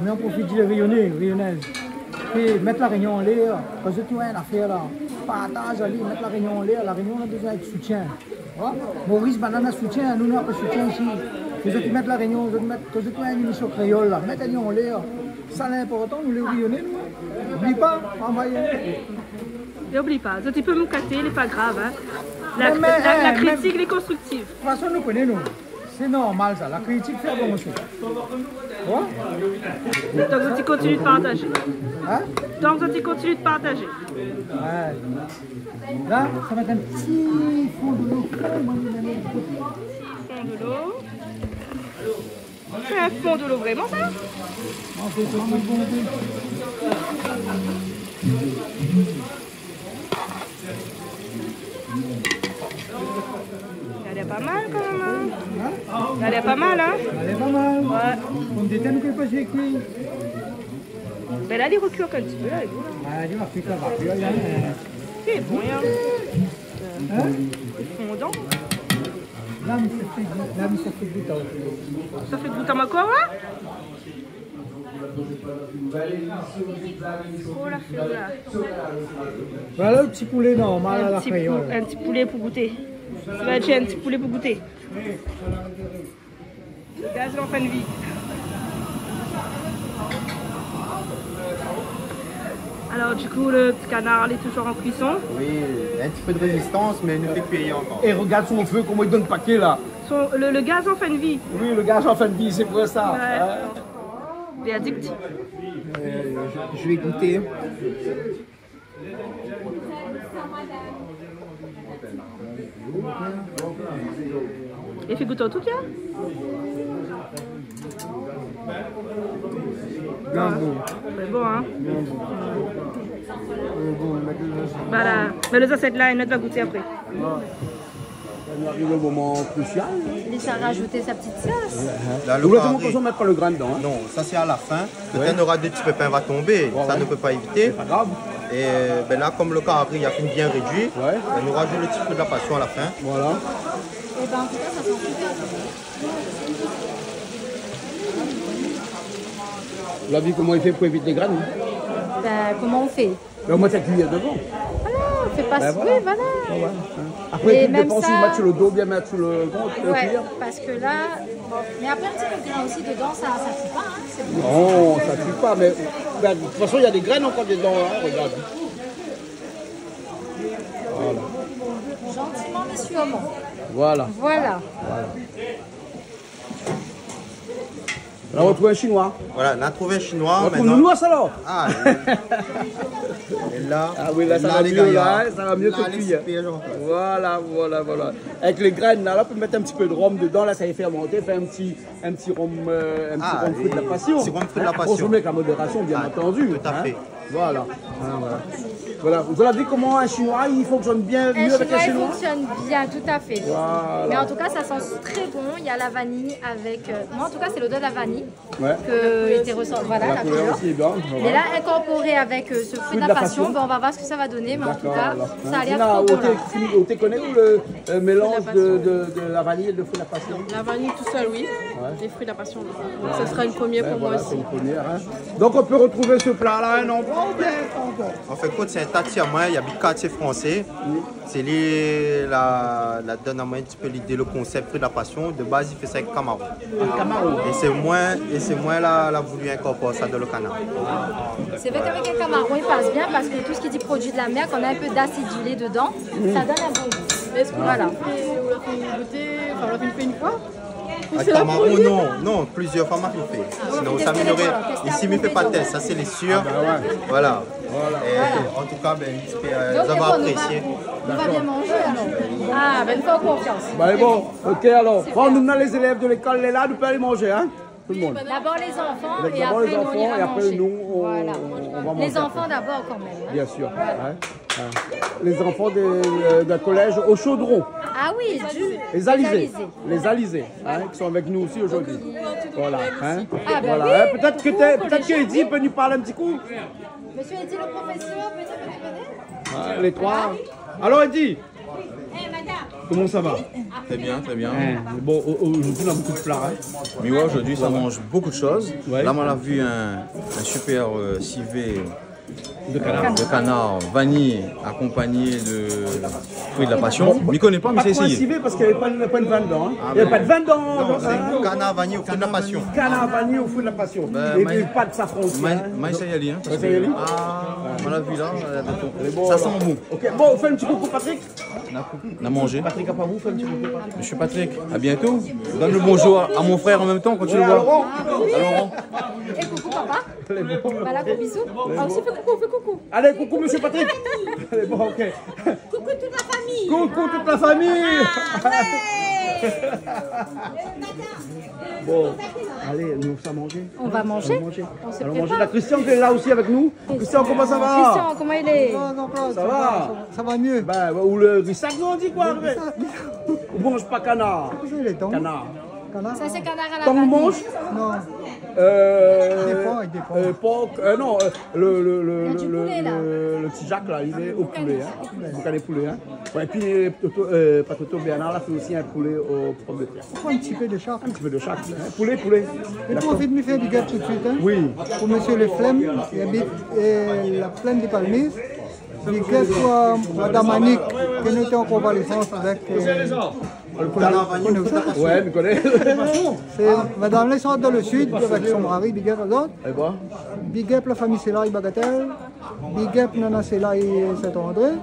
Mais on profite de Réunionnaise. Et mettre la Réunion en l'air, parce que tu as une affaire là. Partage, allez, mettre la Réunion en l'air, la Réunion a besoin de soutien. Voilà. Maurice Banana soutien, nous n'avons pas de soutien ici. Ceux qui mettent la Réunion, ceux qui ont une émission créole là, mettre la Réunion en l'air. Ça c'est important, nous les Réunionnais, nous. N'oublie pas, envoyez. N'oublie pas, tu peux me casser, il n'est pas grave. Hein. La critique, elle est constructive. De toute façon, nous connaissons, nous. C'est normal ça, la critique fait bon aussi. Ouais. Tant que tu continues de partager. Hein? Tant que tu continues de partager. Ouais. Là, ça va être un petit fond de l'eau. Fond de l'eau. C'est un fond de l'eau vraiment ça? Non, c'est vraiment bon. Elle est pas mal quand même. Hein? Elle est pas mal, hein? Elle est pas mal. Ouais. On détend que pas j'ai cuit. Mais là, il recule un petit peu. Là, il est bon. Ah, il va cuire là. C'est bon, hein? Hein? C'est fondant. Là, ça fait goût à ça fait goût à ma quoi, ouais? Oh la fleur là. Voilà le petit poulet normal à la créole. Un petit poulet pour goûter. Ça va être un petit poulet pour goûter. Gaz en fin de vie. Alors du coup le petit canard il est toujours en cuisson. Oui, il y a un petit peu de résistance mais il ne fait cuire encore. Et regarde son feu, comment il donne le paquet là. Le gaz en fin de vie. Oui, le gaz en fin de vie, c'est pour ça. Ouais. Il est addictif. Je vais goûter. Et fait goûter au tout cas. Bien bon. C'est bon, hein? Voilà. Mais les assiettes là, une autre va goûter après. On arrive au moment crucial. Il a rajouté sa petite sauce. Là, Vous voulez qu'on mettre pas le grain dedans? Hein? Non, ça c'est à la fin. Peut-être aura deux petits pépins va tomber. Ça ne peut pas éviter. C'est pas grave. Et ben là, comme le carré il a fini bien réduit, on nous rajoute le petit peu de la passion à la fin. Voilà. Et ben en tout cas, ça sent super bon. Vous avez vu comment il fait pour éviter les graines? Ben, comment on fait? On met sa cuillère devant. Voilà, on fait pas Ben si voilà. oui, voilà. Ouais. Après, Et tout même dépend si ça- vous mettez sur le dos, bien mettre sur le ventre. Ouais, parce que là, bon, mais après un petit peu de grain aussi dedans, ça tue pas, hein, c'est bon. Non, ça ne tue pas, mais ben, de toute façon, il y a des graines encore dedans, hein, regarde. Voilà. Gentiment, mais sûrement. Voilà. Voilà. On a retrouvé un chinois. Voilà, on a trouvé un chinois. On retrouve nounours alors. Ah, et là, Ah oui, là, ça va les mieux, gaillards. là, ça va mieux Là, que les cuire. super gentils. Voilà. Avec les graines, là, on peut mettre un petit peu de rhum dedans, là, ça y fait fermenter, faire un petit rhum fruit de la passion. Un petit rhum fruit de la À passion. consommer avec la modération, bien entendu. Tout à hein. fait. Voilà. Voilà. Vous avez vu comment un chinois, il fonctionne bien mieux avec un chinois? Il fonctionne bien, tout à fait. Voilà. Mais en tout cas, ça sent très bon. Il y a la vanille avec... moi, en tout cas, c'est l'odeur de la vanille ouais. que était ressenti. Voilà, la couleur. Aussi est bien, voilà. Mais là, incorporé avec ce fruit de la passion, ben, on va voir ce que ça va donner. Mais en tout cas, ça a l'air trop bon. Tu connais le mélange de la vanille et de fruit de la passion? La vanille tout seul, oui. Ouais. Les fruits de la passion. Donc, ce sera une première pour moi aussi. Donc, on peut retrouver ce plat-là à un endroit ou bien? En fait, c'est un tatiama, il y a un quartier français. C'est lui, la donne à moi un petit peu l'idée, le concept fruit de la passion. De base, il fait ça avec Camaro. Et c'est moi là voulu incorporer ça dans le canard. C'est vrai qu'avec un Camaro, il passe bien parce que tout ce qui dit produit de la mer, qu'on a un peu d'acidulé dedans, ça donne un bon goût. Est-ce qu'on l'a fait goûter, enfin, on l'a fait une fois? Camaro, non, plusieurs fois Marc le fait. Sinon, ça s'améliorer. Ici, il ne fait pas de test, ça c'est les sûrs. Voilà. Et, en tout cas, j'espère avoir apprécié. On va bien manger alors. Ah, ben, fais confiance. Bah, bon, ok alors. Bon, nous avons les élèves de l'école là, nous pouvons aller manger, hein? Tout le monde. D'abord les enfants et après nous on ira manger. Voilà. On va manger. Les enfants d'abord quand même. Hein? Bien sûr. Ouais. Les enfants d'un collège au Chaudron. Ah oui, les Alizés. Les Alizés, hein, qui sont avec nous aussi aujourd'hui. Voilà. Hein? Ah ben voilà. oui. Peut-être que Eddy peut nous parler un petit coup. Monsieur Eddy, le professeur, peut-être les trois. Alors Eddy. Comment ça va? Très bien, très bien. Bon, aujourd'hui on a beaucoup de plats. Hein. Mais ouais, aujourd'hui ça mange beaucoup de choses. Ouais. Là, on a vu un super civet de canard vanille accompagné de fruits de la passion. Mais il ne connaît pas, mais c'est essayé. Pas civet parce qu'il n'y avait pas de vin dedans. Hein. Il n'y avait pas de vin dedans. Non, c'est canard vanille au fruit de la passion. Canard vanille au fruit de la passion. Et pas de safran aussi. Maïssa Yali. Hein, on l'a vu là. Ça sent bon. Ok, bon, fais un petit coucou Patrick. On a mangé. Patrick, à pas vous, fais un petit coucou Patrick. Monsieur Patrick, à bientôt. Donne le bonjour à mon frère en même temps quand tu le vois. Laurent. Et coucou papa. Voilà, gros bisous. Ah aussi, fais coucou. Allez, coucou monsieur Patrick. Allez, bon, ok. Coucou toute la famille. Coucou toute la famille. Bon, allez, nous allons manger. On va manger. On se prépare. La Christian qui est là aussi avec nous. Christian, comment ça va? Christian, comment il est? Ça va? Ça va mieux. Ou le rissac, on dit quoi? On mange pas canard. Canard. Ça c'est canard à la vanille. Ton mange? Non. Porc, non, le petit Jacques là, il est au poulet. Hein. Vous connaissez poulet, hein? Ouais, et puis Patoto Bernard là fait aussi un poulet aux pommes de terre. Un petit peu de chaque. Un petit peu de chaque. Hein. Poulet. Je profite de me faire du gâteau tout de suite. Hein. Oui. Pour monsieur Le Flemme, qui habite la plaine des Palmiers. Du gâteau à Madame Annick, qui était en convalescence avec. Ouais, mais connais. Madame là, ils sont dans le sud avec son mari, Big Up aux autres. Et bon. Big Up la famille Sela et Bagatelle. Big Up Nana Sela et Saint-André.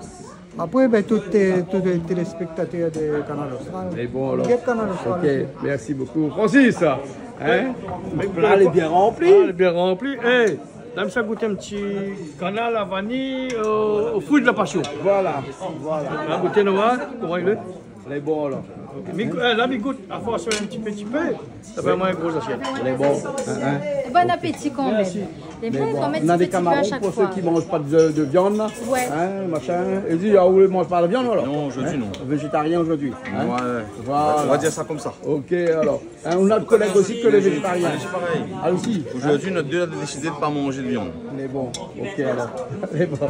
Après, ben, tous les téléspectateurs de Canal Austral. Et bon alors. Big Up Canal Austral. Ok, merci beaucoup. Francis, hein? Là, elle est bien remplie. Elle est bien remplie. Hey, Dame ça goûter un petit canard à vanille au fruit de la passion. Voilà. On va goûter Noah, comment il est? Elle est bon alors. Là, il goûte à force un petit peu. Ça fait moins une grosse assiette. Elle est bon. Bon appétit quand même. Les vrais, on met a des petit peu à camarons chaque pour fois. ceux qui ne mangent pas de viande. Ouais. Hein, machin. Et dit, vous ne mangez pas de viande alors? Non, aujourd'hui non. Végétarien aujourd'hui. Hein? Ouais. Voilà. On va dire ça comme ça. Ok alors. Hein, on a de collègues aussi que les végétariens. C'est pareil. Ah aussi. Aujourd'hui, notre deux a décidé de ne pas manger de viande. Elle est bon. Ok alors. Elle est bon.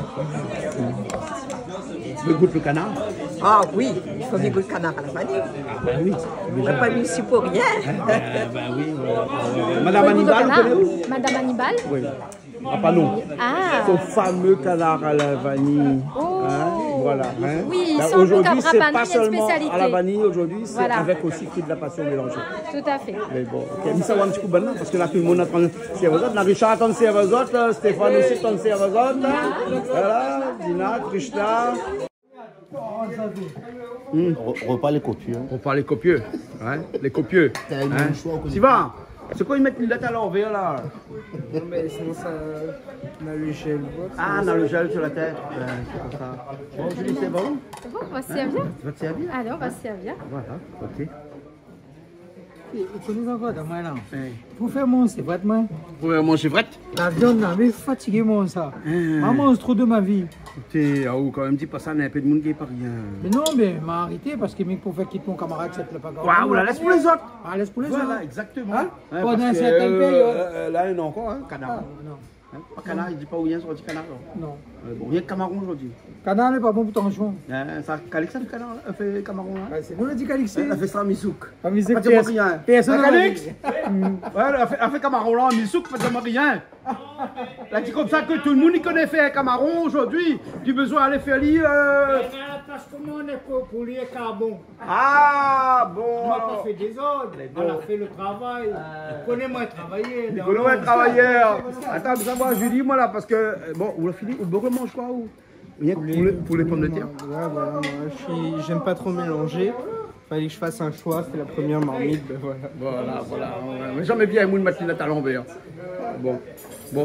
Tu veux goûter le canard? Ah oui, il faut goûter le canard à la vanille. Ah ben oui. On n'a pas mis ici pour rien. Ben oui. Madame Hannibal, vous connaissez? Madame Hannibal? Oui. Ah, pas non. Ah. Son fameux canard à la vanille. Oh. Hein, voilà. Hein. Oui, là, sans aujourd'hui, c'est pas une seulement spécialité. à la vanille, aujourd'hui, c'est Voilà. avec aussi fruit de la passion mélangée. Tout à fait. Mais bon, ok. Mais ça va un petit coup bon, parce que là, tout le monde attend ses autres. La Richard attend ses autres, Stéphane aussi attend ses autres. Voilà, Dina, Krishna. Repas les copieux. Repas les copieux. Hein? Les copieux. Hein? Sylvain, c'est quoi ils mettent une lettre à l'envers là? Non, mais sinon, ça. On a le gel. Ah, on a le gel sur la tête. C'est pour ça. Bon, Julie, c'est bon? C'est bon, on va se servir? Tu vas te servir? Allez, on va se servir. Voilà, ok. Et connais encore dans moi là. Pour faire mon chevrette, moi. Pour faire mon chevrette? La viande là, mais fatigué moi ça. Maman mange trop de ma vie. T'es quand même dis pas ça, il y a un peu de monde qui est pas rien. Mais non, mais m'a arrêté parce que pour faire quitter mon camarade, c'est pas grave. Waouh, la laisse pour les autres. Ah, laisse pour les voilà, autres. exactement. Hein? Pendant un certain période. Là, il y en a encore, hein, canard. Non. Hein? Pas canard, il dit pas où il y a sorti canard. Non. Bon, il y a Camaron aujourd'hui. Canard n'est pas bon pour ton chou. Ça, Calixa du canard, elle fait Camaron. Hein? C'est nous, on a dit Calixa. Elle fait ça en misouk. En misouk, personne Calix. Elle fait Camaron là en misouk, pas de rien. Là, c'est comme ça que tout le monde y connaît faire Camaron aujourd'hui. Tu as besoin d'aller faire lire. Parce que nous, on est pour lire carbone. Ah, bon. On n'a pas fait des ordres. On a fait le travail. Connais-moi travailler. Connais-moi travailleur. Attends, ça va, Julie, moi là, parce que. Bon, on a fini. On mange quoi ou pour les pommes de terre. Ouais, voilà, moi, j'aime pas trop mélanger. Fallait que je fasse un choix, c'est la première marmite, ben voilà. Voilà. Mais jamais bien un mettre la à l'envers. Bon,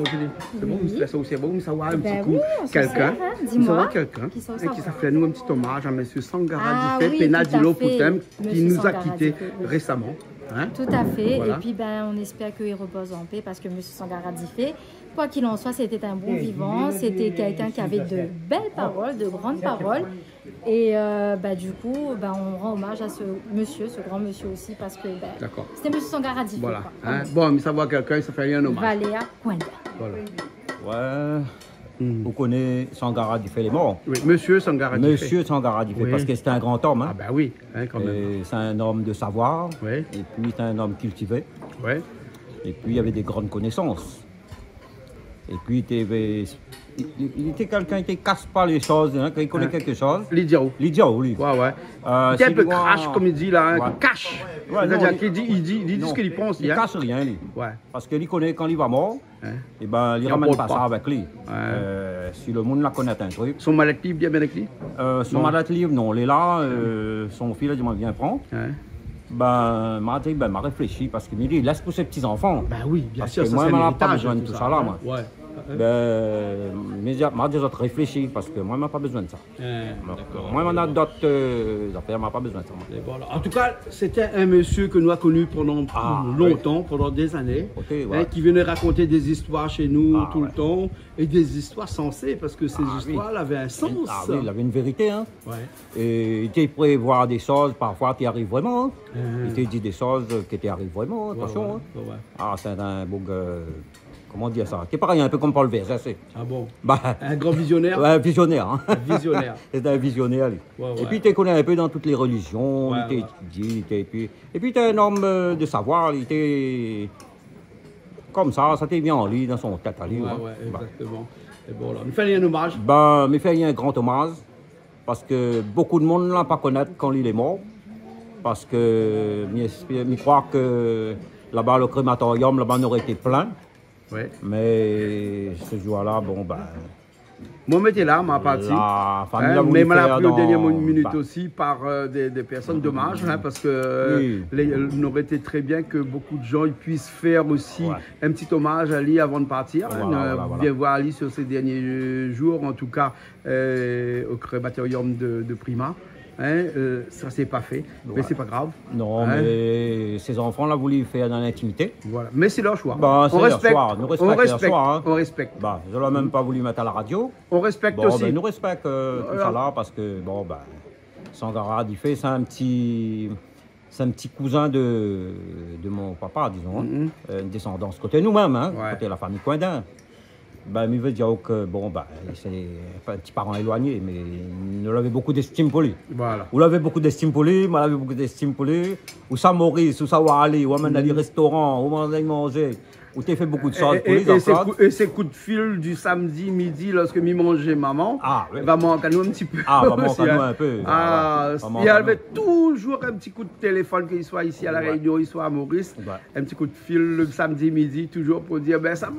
Julie, c'est bon, c'est ça aussi, bon, ça va un petit coup. Quelqu'un, dis-moi, qui ça fait nous un petit hommage à M. Sangara Difé, Penadilo Poutem, qui nous a quittés récemment. Hein? Tout à fait, voilà. Et puis on espère qu'il repose en paix parce que M. Sangara Difé, quoi qu'il en soit, c'était un bon vivant, c'était quelqu'un qui avait de belles paroles, de grandes paroles. Et du coup, on rend hommage à ce grand monsieur aussi, parce que c'était M. Sangara Difé. Voilà. Hein? Bon, mais ça va quelqu'un, ça fait un hommage. Valéa Kwenda. Voilà. Ouais. Vous connaissez Sangara Difé, les morts? Oui, Monsieur Sangara Difé. Monsieur Sangara Difé, parce que c'était un grand homme. Hein? Ah ben oui, hein, quand même. C'est un homme de savoir, et puis c'est un homme cultivé. Et puis il avait des grandes connaissances. Et puis il était quelqu'un qui ne casse pas les choses, hein, quand il connaît quelque chose. L'idiot. L'idiot, oui. Ouais. Il est un peu crash, comme il dit là, cash. C'est-à-dire qu'il dit ce qu'il pense. Il ne casse rien, lui. Parce qu'il connaît quand il va mort, il ne ramène pas ça avec lui. Si le monde la connaît un truc. Son maladie bien avec lui? Son maladie, non. Il est là, son fils a dit, viens prendre. M'a réfléchi parce qu'il me dit, laisse pour ses petits-enfants. Oui, bien sûr. Moi, je n'ai pas besoin de tout ça là, moi. M'a déjà réfléchi parce que moi, je n'ai pas besoin de ça. Moi, je n'ai d'autres affaires, je n'ai pas besoin de ça. En tout cas, c'était un monsieur que nous avons connu pendant longtemps, pendant des années, qui venait raconter des histoires chez nous tout le temps, et des histoires sensées, parce que ces histoires avaient un sens. Il avait une vérité. Hein. Et il était prêt à voir des choses, parfois qui arrivent vraiment. Il te dit des choses qui arrivent vraiment, attention. C'est un beau comment dire ça? C'est pareil, un peu comme Paul Verset. Ah bon? Un grand visionnaire? Ouais, visionnaire. Hein. Un visionnaire. C'est un visionnaire, lui. Et puis, tu connais un peu dans toutes les religions, il était étudié. Et puis, tu es un homme de savoir, il était comme ça t'est bien en lui, dans son tête à lui. Exactement. Et bon, là, il fallait un hommage. Il fallait un grand hommage, parce que beaucoup de monde ne l'a pas connaître quand il est mort. Parce que je crois que là-bas, le crématorium, là-bas, n'aurait été plein. Mais ce jour-là, moi, j'étais là, ma partie. Mais je l'ai appris aux dernières minutes aussi par des personnes dommages, parce que il aurait été très bien que beaucoup de gens puissent faire aussi un petit hommage à lui avant de partir. Bien voir Ali sur ces derniers jours, en tout cas au crématorium de Prima. Ça s'est pas fait, mais c'est pas grave. Non, mais ces enfants-là voulaient faire dans l'intimité. Voilà, mais c'est leur choix. On respecte leur choix. On respecte. Je l'ai même pas voulu mettre à la radio. On respecte aussi. Nous respectons tout ça là parce que Sangara Difé, c'est un petit cousin de mon papa, disons, une descendance côté nous-mêmes, côté la famille Kwenda. Il veut dire que c'est un petit parent éloigné, mais il avait beaucoup d'estime pour lui. Voilà. Vous l'avez beaucoup d'estime pour lui, moi j'avais beaucoup d'estime pour lui. Ou ça Maurice, ou ça Wally, ou amène aller au restaurant, ou on allait manger. Où tu as fait beaucoup de choses pour lui. Et ces coups de fil du samedi midi, lorsque je mangeais maman, va manquer nous un petit peu. Va manquer nous un peu. Il y avait toujours un petit coup de téléphone, qu'il soit ici à La Réunion, il soit à Maurice. Un petit coup de fil le samedi midi, toujours pour dire ça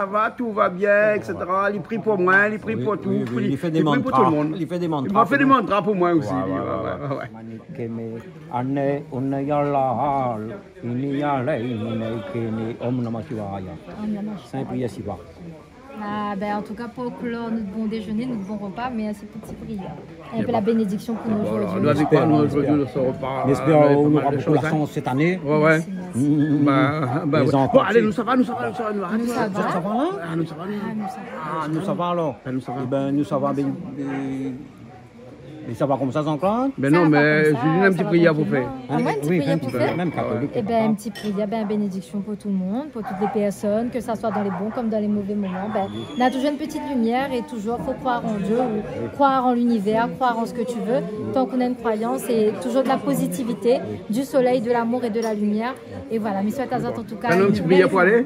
va, tout va bien, etc. Il prie pour moi, il prie pour tout. Il fait des mantras. Il pour tout le monde. Il fait des mantras. Il m'a fait des mantras pour moi aussi. Saint Priya Siva. Ah, ben, en tout cas, pour clore notre bon déjeuner, notre bon repas, mais assez petit prière. Et un peu la bénédiction pour nous aujourd'hui. On doit dire quoi, nous, aujourd'hui, de ce repas. J'espère qu'on aura beaucoup la chance cette année. Ouais, ouais. Les enfants. Bon, allez, nous ça va, nous ça va. Nous ça va. Nous ça va là? Ah, nous ça va. Ah, nous ça va alors. Nous ça va. Eh ben, nous ça va. Et ça va comme ça, Jean-Claude? Ben non, mais j'ai une petite prière pour faire. Ah, moi, une petite prière pour faire? Même catholique. Eh bien, une petite prière, ben, bénédiction pour tout le monde, pour toutes les personnes, que ça soit dans les bons comme dans les mauvais moments. Ben, on a toujours une petite lumière et toujours, il faut croire en Dieu, ou croire en l'univers, croire en ce que tu veux. Tant qu'on a une croyance, c'est toujours de la positivité, du soleil, de l'amour et de la lumière. Et voilà, mais souhaite à en tout cas. Une petite prière pour aller?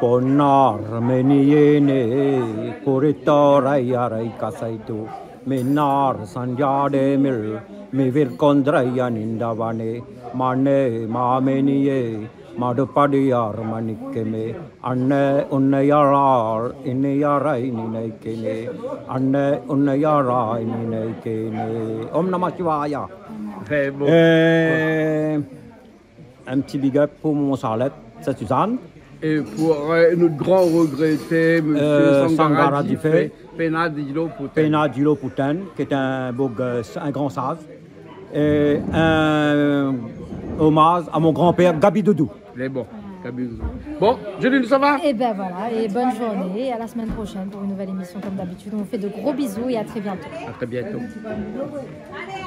Ponar meniene coritorai kasaito menar sanjade mil me virkondraya nindavane mane mameniye madpadiyar manikeme anne unnayarar inyarai ninaikene anne unnayarai ninaikene Om Namah Shivaya. Un petit big up pour mon Charlotte, c'est Suzanne. Et pour notre grand regretté, M. Sangara Diffé, Pena Dilo Poutin, qui est un beau gosse, un grand sage. Et un hommage à mon grand-père Gabi Doudou. Il est bon, Gabi Doudou. Bon, Julie, ça va? Et ben voilà, et bonne journée, et à la semaine prochaine pour une nouvelle émission comme d'habitude. On vous fait de gros bisous et à très bientôt. À très bientôt. Allez,